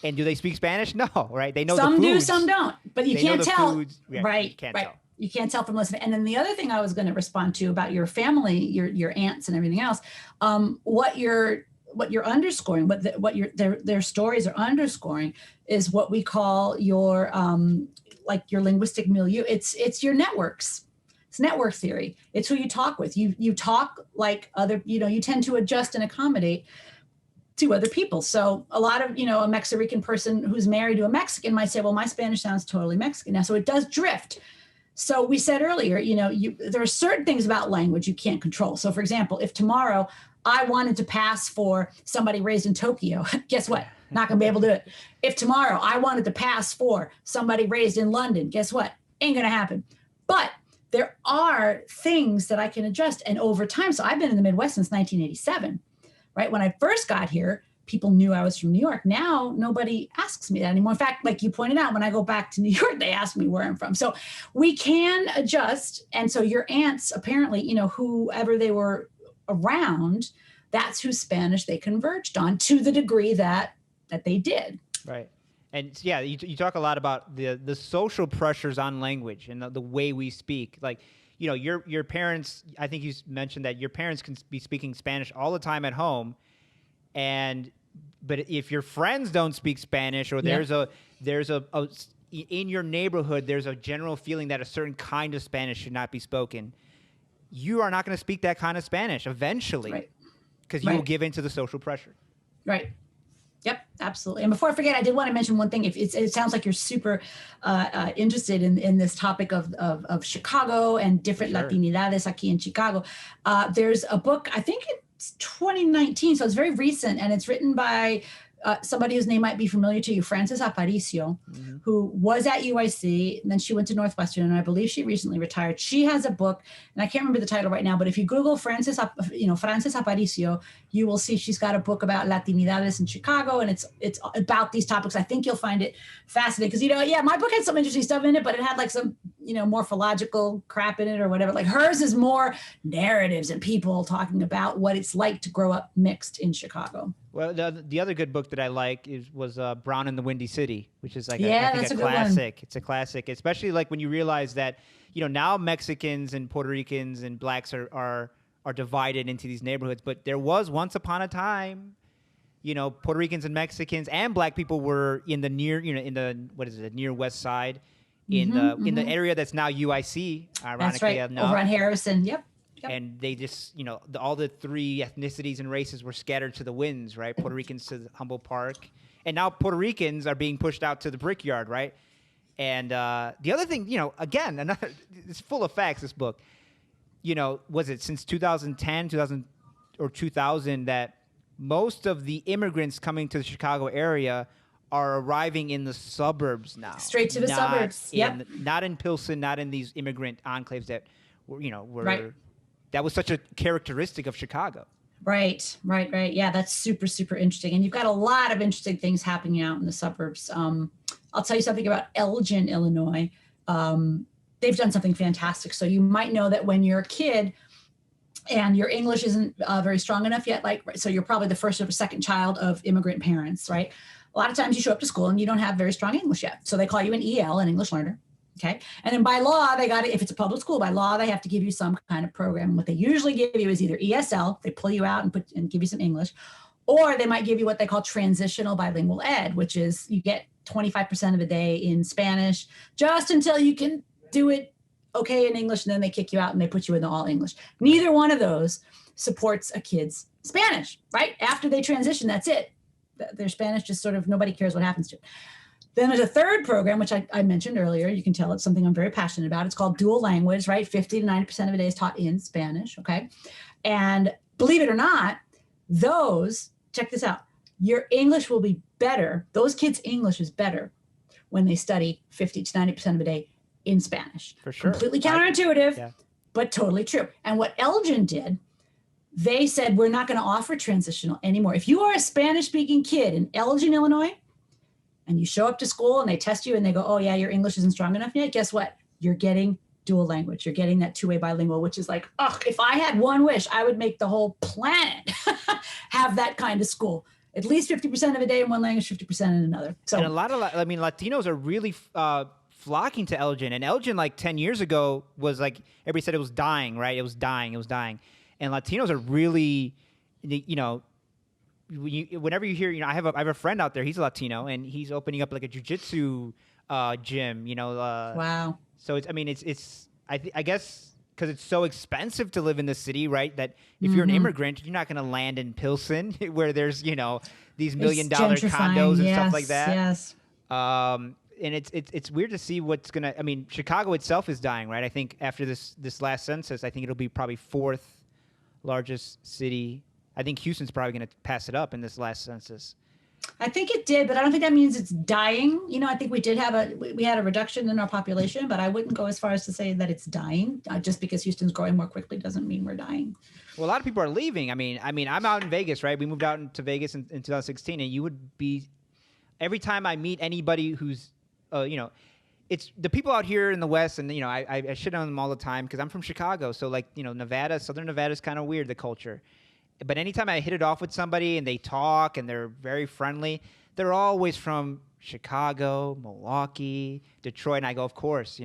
[SPEAKER 1] And do they speak Spanish? No, right? They know
[SPEAKER 2] some
[SPEAKER 1] the foods.
[SPEAKER 2] do, some don't. But you can't tell.
[SPEAKER 1] Right. You can't tell.
[SPEAKER 2] You can't tell from listening. And then the other thing I was going to respond to about your family, your aunts and everything else, what what you're underscoring, their stories are underscoring is what we call your like your linguistic milieu. It's your networks. It's network theory. It's who you talk with. You talk like other, you tend to adjust and accommodate to other people. So a lot of, a MexiRican person who's married to a Mexican might say, well, my Spanish sounds totally Mexican now. So it does drift. So we said earlier, there are certain things about language you can't control. So for example, if tomorrow I wanted to pass for somebody raised in Tokyo, guess what? Not going to be able to do it. If tomorrow I wanted to pass for somebody raised in London, guess what? Ain't going to happen. But there are things that I can adjust. And over time, so I've been in the Midwest since 1987, right? When I first got here, people knew I was from New York. Now, nobody asks me that anymore. In fact, like you pointed out, when I go back to New York, they ask me where I'm from. So we can adjust. And so your aunts, apparently, whoever they were around, that's whose Spanish they converged on to the degree that they did.
[SPEAKER 1] Right. And yeah, you talk a lot about the social pressures on language and the way we speak. Like, your parents, I think you mentioned that your parents can be speaking Spanish all the time at home. But if your friends don't speak Spanish, or there's a in your neighborhood, there's a general feeling that a certain kind of Spanish should not be spoken, you are not going to speak that kind of Spanish eventually, because you will give in to the social pressure.
[SPEAKER 2] Right. Yep, absolutely. And before I forget, I did want to mention one thing. If it sounds like you're super interested in this topic of Chicago and different Latinidades aquí in Chicago. There's a book, I think it's 2019, so it's very recent, and it's written by somebody whose name might be familiar to you, Frances Aparicio, who was at UIC, and then she went to Northwestern, and I believe she recently retired. She has a book, and I can't remember the title right now, but if you Google Frances Aparicio, you will see she's got a book about Latinidades in Chicago, and it's about these topics. I think you'll find it fascinating because, my book had some interesting stuff in it, but it had like some, morphological crap in it or whatever. Like hers is more narratives and people talking about what it's like to grow up mixed in Chicago.
[SPEAKER 1] Well, the other good book that I like was Brown in the Windy City, which is like
[SPEAKER 2] I think a
[SPEAKER 1] classic. It's a classic, especially like when you realize that now Mexicans and Puerto Ricans and blacks are divided into these neighborhoods, but there was once upon a time, Puerto Ricans and Mexicans and black people were in the near West Side, in the area that's now UIC. Ironically,
[SPEAKER 2] that's right.
[SPEAKER 1] enough.
[SPEAKER 2] Over on Harrison. Yep.
[SPEAKER 1] And they just, all the three ethnicities and races were scattered to the winds, right? Puerto Ricans to Humboldt Park. And now Puerto Ricans are being pushed out to the Brickyard, right? And the other thing, again, it's full of facts, this book. Was it since 2010, 2000 that most of the immigrants coming to the Chicago area are arriving in the suburbs now.
[SPEAKER 2] Straight to the suburbs,
[SPEAKER 1] Not in Pilsen, not in these immigrant enclaves that were,
[SPEAKER 2] right.
[SPEAKER 1] That was such a characteristic of Chicago.
[SPEAKER 2] Right. Yeah, that's super, super interesting. And you've got a lot of interesting things happening out in the suburbs. I'll tell you something about Elgin, Illinois. They've done something fantastic. So you might know that when you're a kid and your English isn't very strong enough yet, so you're probably the first or second child of immigrant parents, right? A lot of times you show up to school and you don't have very strong English yet. So they call you an EL, an English learner. Okay. And then by law, if it's a public school, by law, they have to give you some kind of program. And what they usually give you is either ESL, they pull you out and give you some English, or they might give you what they call transitional bilingual ed, which is you get 25% of a day in Spanish just until you can do it okay in English. And then they kick you out and they put you in the all English. Neither one of those supports a kid's Spanish, right? After they transition, that's it. Their Spanish just sort of, nobody cares what happens to it. Then there's a third program, which I mentioned earlier. You can tell it's something I'm very passionate about. It's called dual language, right? 50 to 90% of a day is taught in Spanish, okay? And believe it or not, check this out, your English will be better. Those kids' English is better when they study 50 to 90% of a day in Spanish.
[SPEAKER 1] For sure.
[SPEAKER 2] Completely counterintuitive, but totally true. And what Elgin did, they said, we're not going to offer transitional anymore. If you are a Spanish-speaking kid in Elgin, Illinois, and you show up to school and they test you and they go, oh yeah, your English isn't strong enough yet, guess what? You're getting dual language. You're getting that two-way bilingual, which is like, if I had one wish, I would make the whole planet have that kind of school. At least 50% of a day in one language, 50% in another. So,
[SPEAKER 1] and a lot of, Latinos are really flocking to Elgin. And Elgin, 10 years ago, was everybody said it was dying, right? It was dying. And Latinos are really, whenever you hear, I have a friend out there. He's a Latino, and he's opening up like a jujitsu gym.
[SPEAKER 2] Wow.
[SPEAKER 1] So it's I guess because it's so expensive to live in the city, right? That if you're an immigrant, you're not going to land in Pilsen where there's these $1 million condos and stuff like that.
[SPEAKER 2] Yes.
[SPEAKER 1] And it's weird to see what's gonna. I mean, Chicago itself is dying, right? I think after this last census, I think it'll be probably fourth largest city. I think Houston's probably going to pass it up in this last census.
[SPEAKER 2] I think it did, but I don't think that means it's dying. I think we did have we had a reduction in our population, but I wouldn't go as far as to say that it's dying. Just because Houston's growing more quickly doesn't mean we're dying.
[SPEAKER 1] Well, a lot of people are leaving. I mean, I'm out in Vegas, right? We moved out to Vegas in 2016, and you would be every time I meet anybody who's, it's the people out here in the West, and I shit on them all the time because I'm from Chicago, so Nevada, Southern Nevada is kind of weird, the culture. But anytime I hit it off with somebody and they talk and they're very friendly, they're always from Chicago, Milwaukee, Detroit, and I go, of course,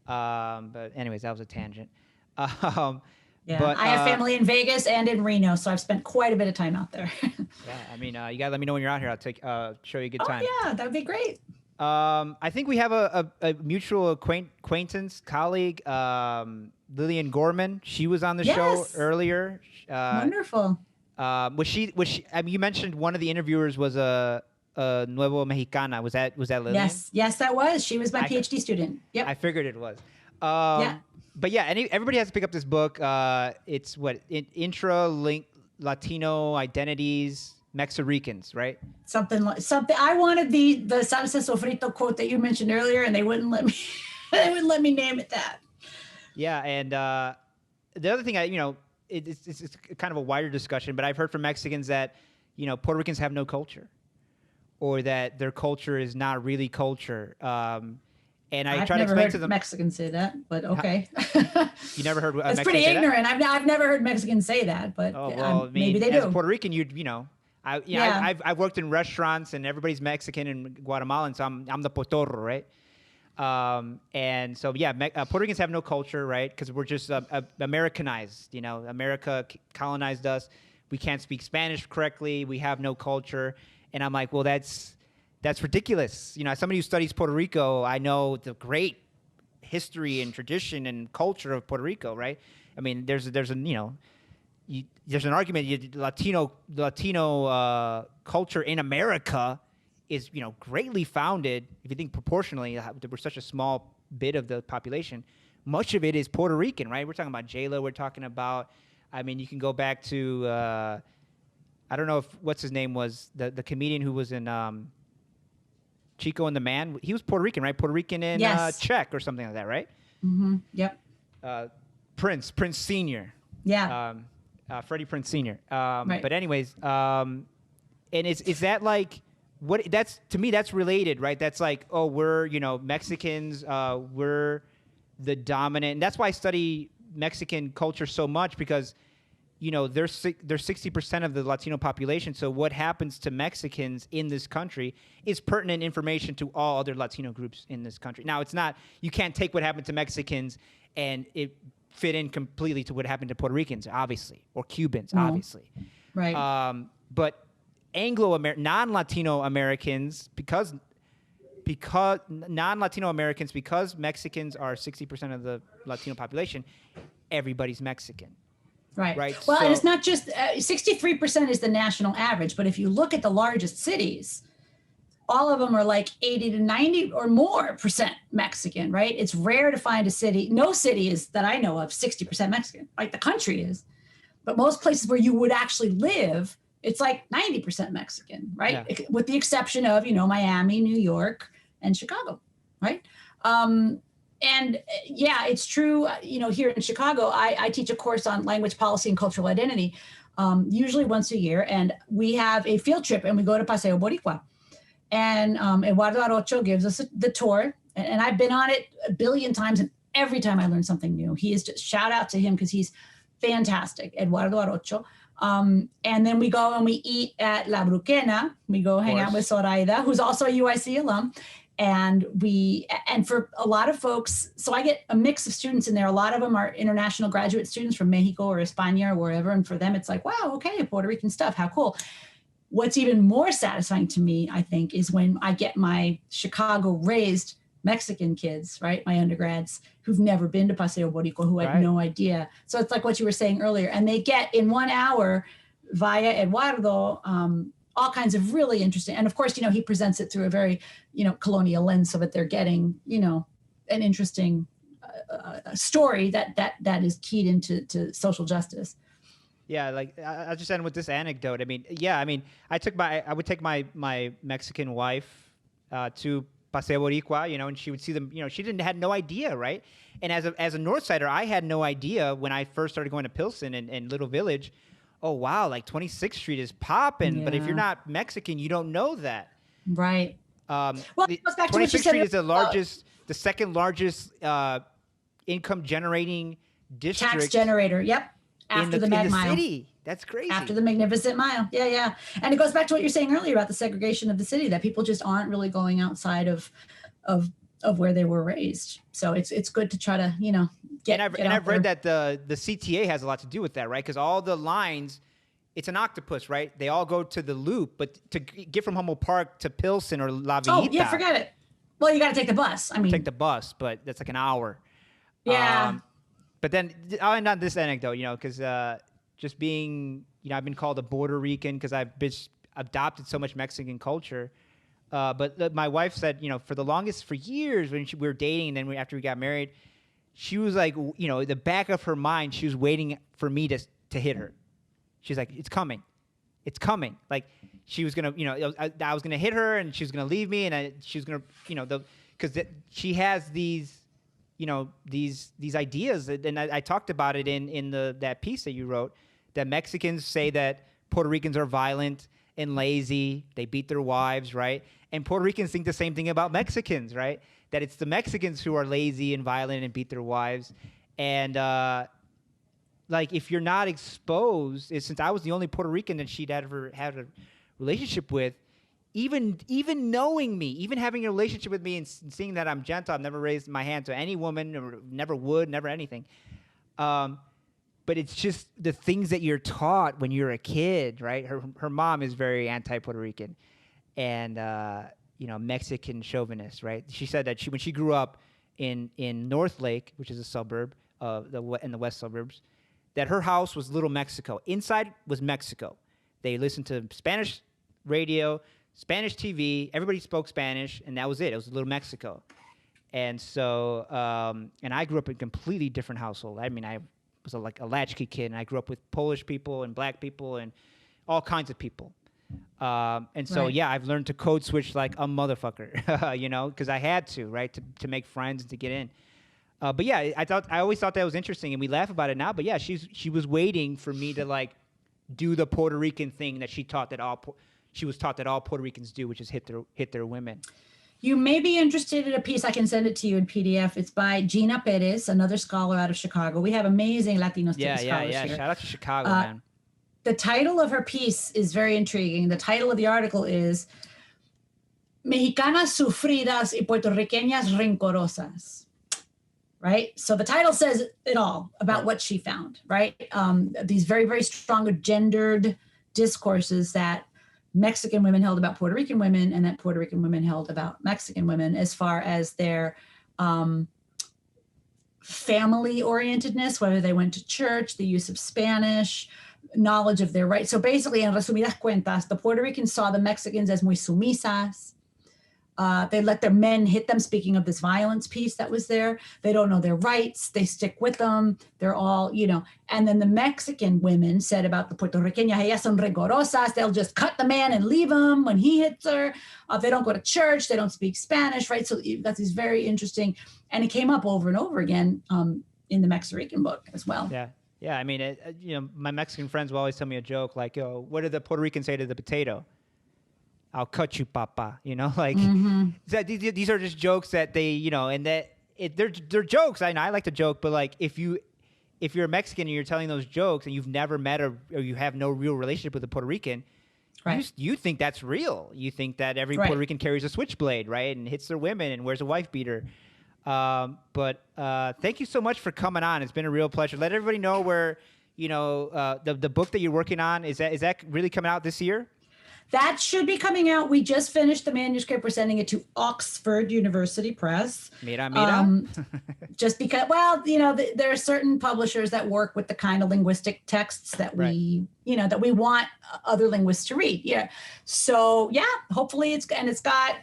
[SPEAKER 1] But anyways, that was a tangent.
[SPEAKER 2] Yeah, but, I have family in Vegas and in Reno, so I've spent quite a bit of time out there.
[SPEAKER 1] Yeah, you gotta let me know when you're out here. I'll show you a good time.
[SPEAKER 2] Oh yeah, that would be great.
[SPEAKER 1] I think we have a mutual acquaintance, colleague, Lillian Gorman. She was on the show earlier.
[SPEAKER 2] Wonderful.
[SPEAKER 1] Was she? You mentioned one of the interviewers was a Nuevo Mexicana. Was that Lillian?
[SPEAKER 2] Yes, that was. She was my PhD student. Yep.
[SPEAKER 1] I figured it was. But yeah, everybody has to pick up this book. It's Intra-Latino Identities, MexiRicans, right? Something.
[SPEAKER 2] I wanted the Salsa Sofrito quote that you mentioned earlier, and they wouldn't let me. They wouldn't let me name it that.
[SPEAKER 1] Yeah, and the other thing, it's kind of a wider discussion, but I've heard from Mexicans that Puerto Ricans have no culture, or that their culture is not really culture. And I try to explain to them.
[SPEAKER 2] Mexicans say that, but okay.
[SPEAKER 1] You never heard?
[SPEAKER 2] That's pretty ignorant. I've never heard Mexicans say that, but maybe they do.
[SPEAKER 1] As a Puerto Rican, I've worked in restaurants and everybody's Mexican in Guatemala, and so I'm the potorro, right? And so Puerto Ricans have no culture, right? Because we're just Americanized. America colonized us. We can't speak Spanish correctly. We have no culture, and I'm like, well, that's ridiculous. As somebody who studies Puerto Rico, I know the great history and tradition and culture of Puerto Rico, right? I mean, there's an argument. Latino culture in America is greatly founded. If you think proportionally, we're such a small bit of the population. Much of it is Puerto Rican, right? We're talking about J-Lo. We're talking about. I mean, you can go back to. I don't know what's his name was the comedian who was in Chico and the Man. He was Puerto Rican, right? Puerto Rican and Czech or something like that, right?
[SPEAKER 2] Mm-hmm. Yep.
[SPEAKER 1] Prince Senior.
[SPEAKER 2] Yeah.
[SPEAKER 1] Freddie Prinze Sr.
[SPEAKER 2] Right.
[SPEAKER 1] But anyways, and is that like what? That's to me that's related, right? That's like, oh, we're Mexicans, we're the dominant, and that's why I study Mexican culture so much because they're 60% of the Latino population. So what happens to Mexicans in this country is pertinent information to all other Latino groups in this country. Now, it's not, you can't take what happened to Mexicans and it fit in completely to what happened to Puerto Ricans, obviously, or Cubans, obviously.
[SPEAKER 2] Right.
[SPEAKER 1] But non-Latino Americans, because non-Latino Americans, because Mexicans are 60% of the Latino population, everybody's Mexican.
[SPEAKER 2] Right. Well, and it's not just 63% is the national average, but if you look at the largest cities, all of them are like 80 to 90 or more % Mexican, right? It's rare to find a city. No city is that I know of 60% Mexican, like the country is. But most places where you would actually live, it's like 90% Mexican, right? Yeah. With the exception of, Miami, New York, and Chicago, right? And it's true. Here in Chicago, I teach a course on language policy and cultural identity, usually once a year. And we have a field trip and we go to Paseo Boricua. And Eduardo Arocho gives us the tour. And I've been on it a billion times. And every time I learn something new, he is just shout out to him because he's fantastic, Eduardo Arocho. And then we go and we eat at La Bruquena. We go hang out with Zoraida, who's also a UIC alum. And for a lot of folks, so I get a mix of students in there. A lot of them are international graduate students from Mexico or España or wherever. And for them, it's like, wow, okay, Puerto Rican stuff. How cool. what's even more satisfying to me, I think, is when I get my Chicago-raised Mexican kids, right, my undergrads, who've never been to Paseo Boricua, who had no idea. So it's like what you were saying earlier. And they get in 1 hour via Eduardo, all kinds of really interesting. And of course, he presents it through a very, colonial lens so that they're getting, an interesting story that is keyed into social justice.
[SPEAKER 1] Yeah, like I'll just end with this anecdote. I mean, I would take my Mexican wife to Paseo Boricua, and she would see them. She had no idea, right? And as a Northsider, I had no idea when I first started going to Pilsen and Little Village. Oh wow, like 26th Street is popping, but if you're not Mexican, you don't know that.
[SPEAKER 2] Right.
[SPEAKER 1] Well, it goes back to 26th Street is the second largest income generating district.
[SPEAKER 2] Tax generator. Yep. After the Mag Mile.
[SPEAKER 1] City. That's crazy.
[SPEAKER 2] After the Magnificent Mile. Yeah, yeah. And it goes back to what you're saying earlier about the segregation of the city, that people just aren't really going outside of where they were raised. So it's good to try to, get
[SPEAKER 1] And I've read that the CTA has a lot to do with that, right? Because all the lines, it's an octopus, right? They all go to the loop, but to get from Humboldt Park to Pilsen or La Villita.
[SPEAKER 2] Oh, yeah, forget it. Well, you got to take the bus.
[SPEAKER 1] Take the bus, but that's like an hour.
[SPEAKER 2] Yeah.
[SPEAKER 1] But then I'll end on this anecdote, because just being, I've been called a Puerto Rican because I've adopted so much Mexican culture. But my wife said, for years when we were dating, and then after we got married, she was like, the back of her mind, she was waiting for me to hit her. She's like, it's coming. It's coming. Like she was going to, I was going to hit her and she was going to leave me and she was going to, because she has these, these ideas, and I talked about it in that piece that you wrote, that Mexicans say that Puerto Ricans are violent and lazy, they beat their wives, right? And Puerto Ricans think the same thing about Mexicans, right? That it's the Mexicans who are lazy and violent and beat their wives. And like if you're not exposed, since I was the only Puerto Rican that she'd ever had a relationship with, even knowing me, even having a relationship with me and seeing that I'm gentle, I've never raised my hand to any woman, or never would, never anything. But it's just the things that you're taught when you're a kid, right? Her mom is very anti-Puerto Rican and, Mexican chauvinist, right? She said that when she grew up in North Lake, which is a suburb in the west suburbs, that her house was Little Mexico. Inside was Mexico. They listened to Spanish radio, Spanish TV, everybody spoke Spanish, and that was it. It was Little Mexico. And so, and I grew up in a completely different household. I mean, I was like a latchkey kid, and I grew up with Polish people and black people and all kinds of people. And so, yeah, I've learned to code switch like a motherfucker, because I had to, right, to make friends and to get in. But yeah, I always thought that was interesting, and we laugh about it now. But yeah, she was waiting for me to like do the Puerto Rican thing that she was taught that all Puerto Ricans do, which is hit their women.
[SPEAKER 2] You may be interested in a piece. I can send it to you in PDF. It's by Gina Perez, another scholar out of Chicago. We have amazing Latino scholars here.
[SPEAKER 1] Shout out to Chicago, man.
[SPEAKER 2] The title of her piece is very intriguing. The title of the article is Mexicanas sufridas y puertorriqueñas rencorosas. Right? So the title says it all about what she found, right? These very, very strong gendered discourses that Mexican women held about Puerto Rican women and that Puerto Rican women held about Mexican women as far as their family orientedness, whether they went to church, the use of Spanish, knowledge of their rights. So basically, en resumidas cuentas, the Puerto Ricans saw the Mexicans as muy sumisas. They let their men hit them, speaking of this violence piece that was there. They don't know their rights. They stick with them. They're all, And then the Mexican women said about the Puertorriqueñas, ellas son rigorosas. They'll just cut the man and leave him when he hits her. They don't go to church. They don't speak Spanish, right? So that's very interesting. And it came up over and over again in the MexiRican book as well.
[SPEAKER 1] Yeah. Yeah. I mean, my Mexican friends will always tell me a joke like, what did the Puerto Ricans say to the potato? I'll cut you, papa. These are just jokes that they, and that they're jokes. I like to joke, but like if you're a Mexican and you're telling those jokes and you've never met or you have no real relationship with a Puerto Rican, right. you think that's real. You think that every Puerto Rican carries a switchblade, right, and hits their women and wears a wife beater. But thank you so much for coming on. It's been a real pleasure. Let everybody know where the book that you're working on is that really coming out this year?
[SPEAKER 2] That should be coming out. We just finished the manuscript. We're sending it to Oxford University Press.
[SPEAKER 1] Mira.
[SPEAKER 2] Just because, well, you know, there are certain publishers that work with the kind of linguistic texts that we, you know, that we want other linguists to read. Yeah. So yeah, hopefully it's got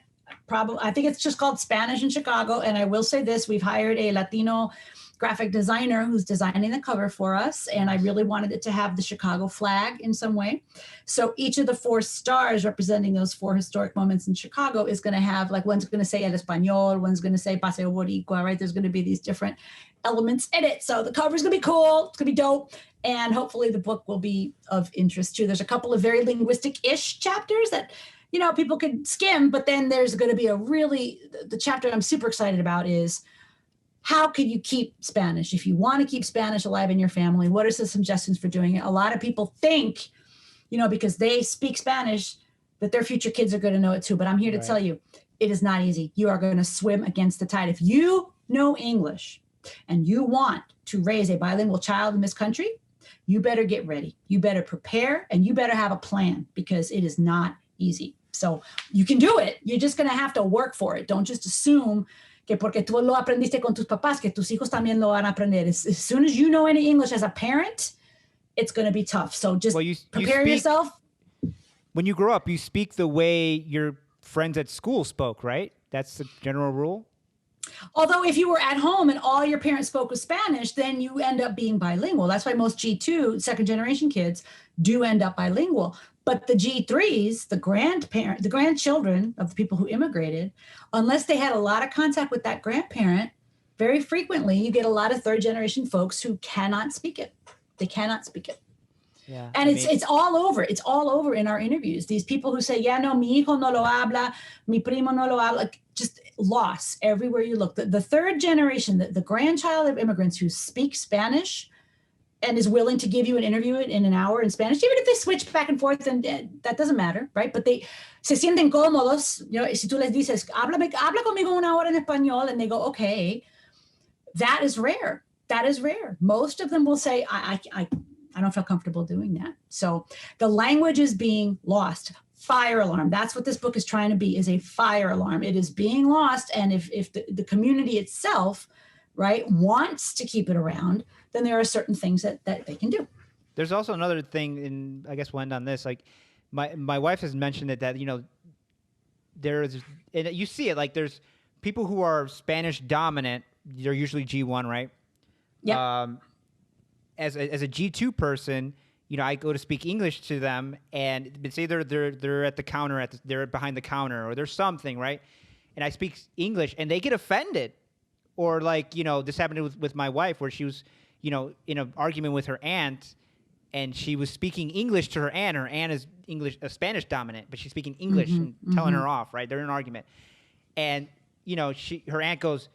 [SPEAKER 2] probably, I think it's just called Spanish in Chicago. And I will say this, we've hired a Latino graphic designer who's designing the cover for us. And I really wanted it to have the Chicago flag in some way. So each of the 4 stars representing those 4 historic moments in Chicago is going to have, like, one's going to say El Español, one's going to say Paseo Boricua, right? There's going to be these different elements in it. So the cover's going to be cool. It's going to be dope. And hopefully the book will be of interest too. There's a couple of very linguistic-ish chapters that, you know, people could skim, but then there's going to be the chapter I'm super excited about is, how can you keep Spanish? If you want to keep Spanish alive in your family, what are some suggestions for doing it? A lot of people think, you know, because they speak Spanish, that their future kids are going to know it too. But I'm here to tell you, it is not easy. You are going to swim against the tide. If you know English and you want to raise a bilingual child in this country, you better get ready. You better prepare, and you better have a plan, because it is not easy. So you can do it. You're just going to have to work for it. Don't just assume que porque tú lo aprendiste con tus papás, que tus hijos también lo van a aprender. As soon as you know any English as a parent, it's going to be tough. So just prepare yourself.
[SPEAKER 1] When you grow up, you speak the way your friends at school spoke, right? That's the general rule?
[SPEAKER 2] Although if you were at home and all your parents spoke was Spanish, then you end up being bilingual. That's why most G2, second generation kids, do end up bilingual. But the G3s, the grandchildren of the people who immigrated, unless they had a lot of contact with that grandparent, very frequently you get a lot of third generation folks who cannot speak it. They cannot speak it.
[SPEAKER 1] Yeah,
[SPEAKER 2] and it's all over. It's all over in our interviews. These people who say, yeah, no, mi hijo no lo habla, mi primo no lo habla, like, just loss everywhere you look. The third generation, the grandchild of immigrants who speak Spanish and is willing to give you an interview in an hour in Spanish, even if they switch back and forth, and that doesn't matter, right? But they se sienten cómodos. You know, si tú les dices, habla conmigo una hora en español, and they go, okay, that is rare. That is rare. Most of them will say, I don't feel comfortable doing that. So the language is being lost. Fire alarm. That's what this book is trying to be, is a fire alarm. It is being lost. And if the community itself, right, wants to keep it around, then there are certain things that they can do.
[SPEAKER 1] There's also another thing, and I guess we'll end on this. Like, my wife has mentioned that you know, there's, and you see it, like, there's people who are Spanish dominant. They're usually G1, right?
[SPEAKER 2] Yeah.
[SPEAKER 1] As a G2 person, you know, I go to speak English to them, and say they're at the counter, they're behind the counter, or there's something, right? And I speak English, and they get offended. Or, like, you know, this happened with my wife, where she was, you know, in an argument with her aunt, and she was speaking English to her aunt. Her aunt is Spanish dominant, but she's speaking English and telling her off, right? They're in an argument. And, you know, her aunt goes,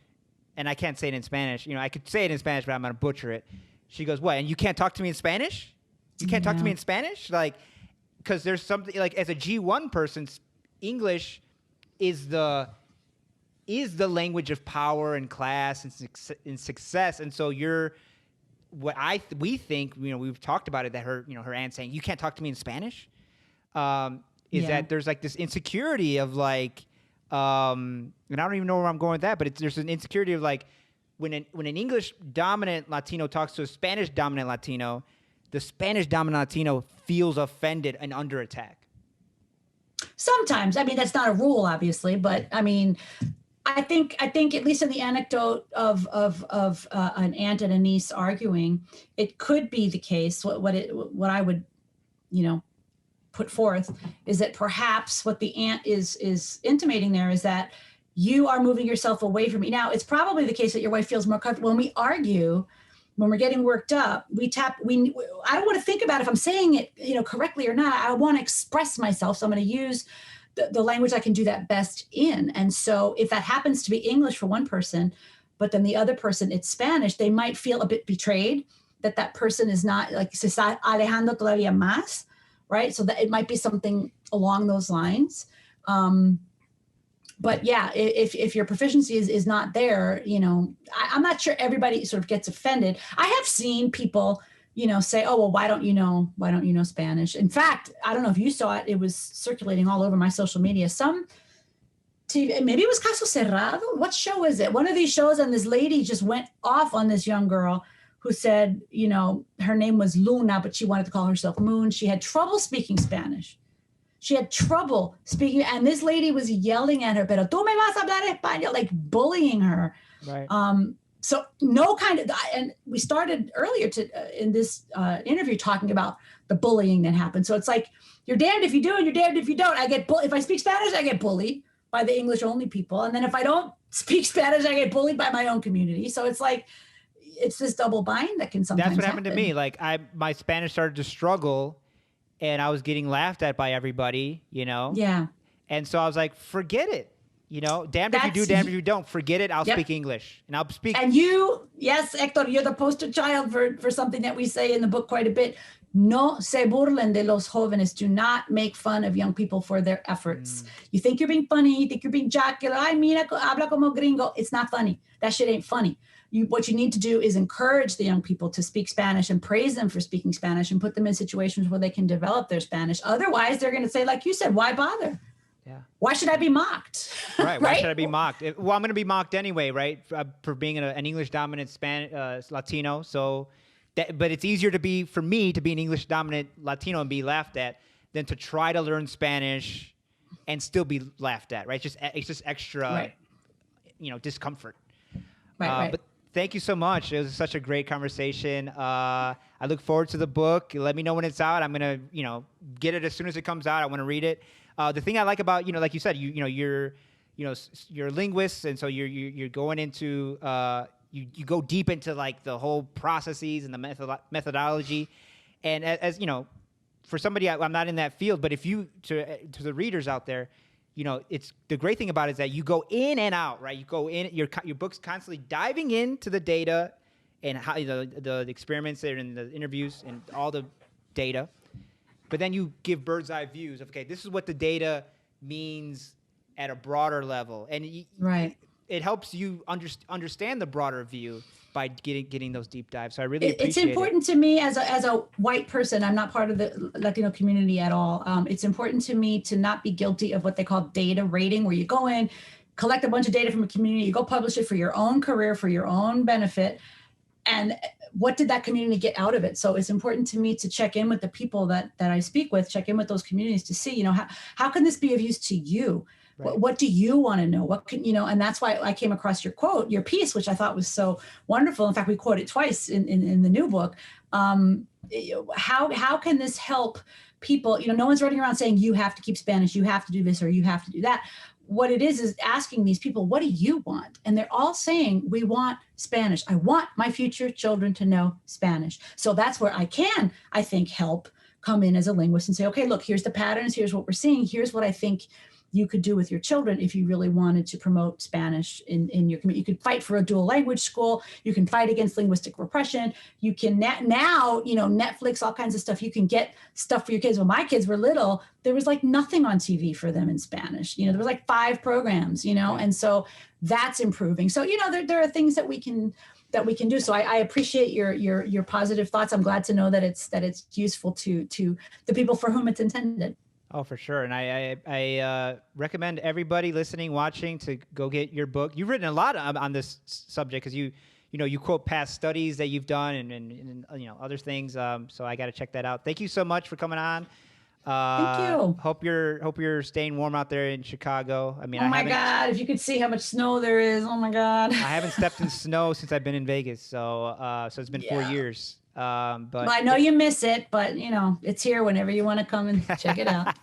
[SPEAKER 1] and I can't say it in Spanish. You know, I could say it in Spanish, but I'm going to butcher it. She goes, what, and you can't talk to me in Spanish? You can't talk to me in Spanish? Like, because there's something, like, as a G1 person, English is the language of power and class and success. And so we think, you know, we've talked about it, that her aunt saying, you can't talk to me in Spanish, that there's, like, this insecurity of, like, and I don't even know where I'm going with that, but there's an insecurity of, like, when an English dominant Latino talks to a Spanish dominant Latino, the Spanish dominant Latino feels offended and under attack.
[SPEAKER 2] Sometimes. I mean, that's not a rule, obviously, but I mean, I think at least in the anecdote of an aunt and a niece arguing, it could be the case. What I would, you know, put forth is that perhaps what the aunt is intimating there is that you are moving yourself away from me. Now, it's probably the case that your wife feels more comfortable when we argue, when we're getting worked up. I don't want to think about if I'm saying it, you know, correctly or not. I want to express myself, so I'm going to use the language I can do that best in. And so if that happens to be English for one person, but then the other person it's Spanish, they might feel a bit betrayed that person is not, like, se está alejando todavía más, right? So that it might be something along those lines. But yeah, if your proficiency is not there, you know, I'm not sure everybody sort of gets offended. I have seen people, say, oh, well, why don't you know Spanish? In fact, I don't know if you saw it. It was circulating all over my social media. Some TV, maybe it was Caso Cerrado. What show is it? One of these shows, and this lady just went off on this young girl who said, her name was Luna, but she wanted to call herself Moon. She had trouble speaking Spanish. She had trouble speaking, and this lady was yelling at her, pero tú me vas a hablar español, like bullying her.
[SPEAKER 1] Right.
[SPEAKER 2] So no kind of, and we started earlier in this interview talking about the bullying that happened. So it's like, you're damned if you do and you're damned if you don't. If I speak Spanish, I get bullied by the English only people. And then if I don't speak Spanish, I get bullied by my own community. So it's like, it's this double bind that can sometimes
[SPEAKER 1] That's what happened to me. Like my Spanish started to struggle and I was getting laughed at by everybody,
[SPEAKER 2] Yeah.
[SPEAKER 1] And so I was like, forget it. Damned if you do, damned if you don't. Forget it. I'll speak English. And I'll speak.
[SPEAKER 2] And yes, Hector, you're the poster child for something that we say in the book quite a bit. No se burlen de los jóvenes. Do not make fun of young people for their efforts. You think you're being funny. You think you're being jocular. Ay, mira, habla como gringo. It's not funny. That shit ain't funny. What you need to do is encourage the young people to speak Spanish and praise them for speaking Spanish and put them in situations where they can develop their Spanish. Otherwise, they're going to say, like you said, why bother?
[SPEAKER 1] Yeah.
[SPEAKER 2] Why should I be mocked?
[SPEAKER 1] Right. Why should I be mocked? Well, I'm going to be mocked anyway, right? For being an English dominant Latino. So, but it's easier for me to be an English dominant Latino and be laughed at than to try to learn Spanish and still be laughed at, right? It's just extra, discomfort.
[SPEAKER 2] Right.
[SPEAKER 1] But thank you so much. It was such a great conversation. I look forward to the book. Let me know when it's out. I'm going to, get it as soon as it comes out. I want to read it. The thing I like about, like you said, you're linguists, and so you're going into you go deep into like the whole processes and the methodology, and as for somebody I'm not in that field, but if you to the readers out there, it's the great thing about it is that you go in and out, right? You go in, your book's constantly diving into the data and how the experiments there and the interviews and all the data. But then you give bird's eye views of, okay, this is what the data means at a broader level. And it helps you understand the broader view by getting those deep dives. So I really appreciate it.
[SPEAKER 2] It's important to me as a white person. I'm not part of the Latino community at all. It's important to me to not be guilty of what they call data rating, where you go in, collect a bunch of data from a community, you go publish it for your own career, for your own benefit. And what did that community get out of it? So it's important to me to check in with the people that I speak with, check in with those communities to see, how can this be of use to you? Right. What do you want to know? What can, and that's why I came across your piece, which I thought was so wonderful. In fact, we quote it twice in the new book. How can this help people? No one's running around saying you have to keep Spanish, you have to do this, or you have to do that. What it is asking these people, what do you want? And they're all saying, we want Spanish. I want my future children to know Spanish. So that's where I think, help come in as a linguist and say, okay, look, here's the patterns. Here's what we're seeing. Here's what I think you could do with your children if you really wanted to promote Spanish in your community. You could fight for a dual language school. You can fight against linguistic repression. You can now, Netflix, all kinds of stuff. You can get stuff for your kids. When my kids were little, there was like nothing on TV for them in Spanish. There was like 5 programs, and so that's improving. So, there are things that we can do. So I appreciate your positive thoughts. I'm glad to know that it's useful to the people for whom it's intended.
[SPEAKER 1] Oh, for sure. And I recommend everybody listening, watching to go get your book. You've written a lot on this subject because you quote past studies that you've done and other things. So I got to check that out. Thank you so much for coming on.
[SPEAKER 2] Thank you.
[SPEAKER 1] Hope you're staying warm out there in Chicago. I mean,
[SPEAKER 2] oh my God, if you could see how much snow there is. Oh my God.
[SPEAKER 1] I haven't stepped in snow since I've been in Vegas. So it's been 4 years. But
[SPEAKER 2] well, I know you miss it, but it's here whenever you want to come and check it out.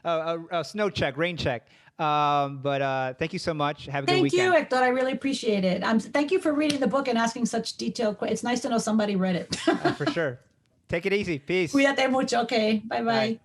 [SPEAKER 1] a snow check, rain check. But thank you so much. Have a good weekend.
[SPEAKER 2] Thank you, Hector. I really appreciate it. Thank you for reading the book and asking such detailed questions. It's nice to know somebody read it.
[SPEAKER 1] For sure. Take it easy. Peace.
[SPEAKER 2] Cuídate mucho. Okay. Bye-bye. Bye.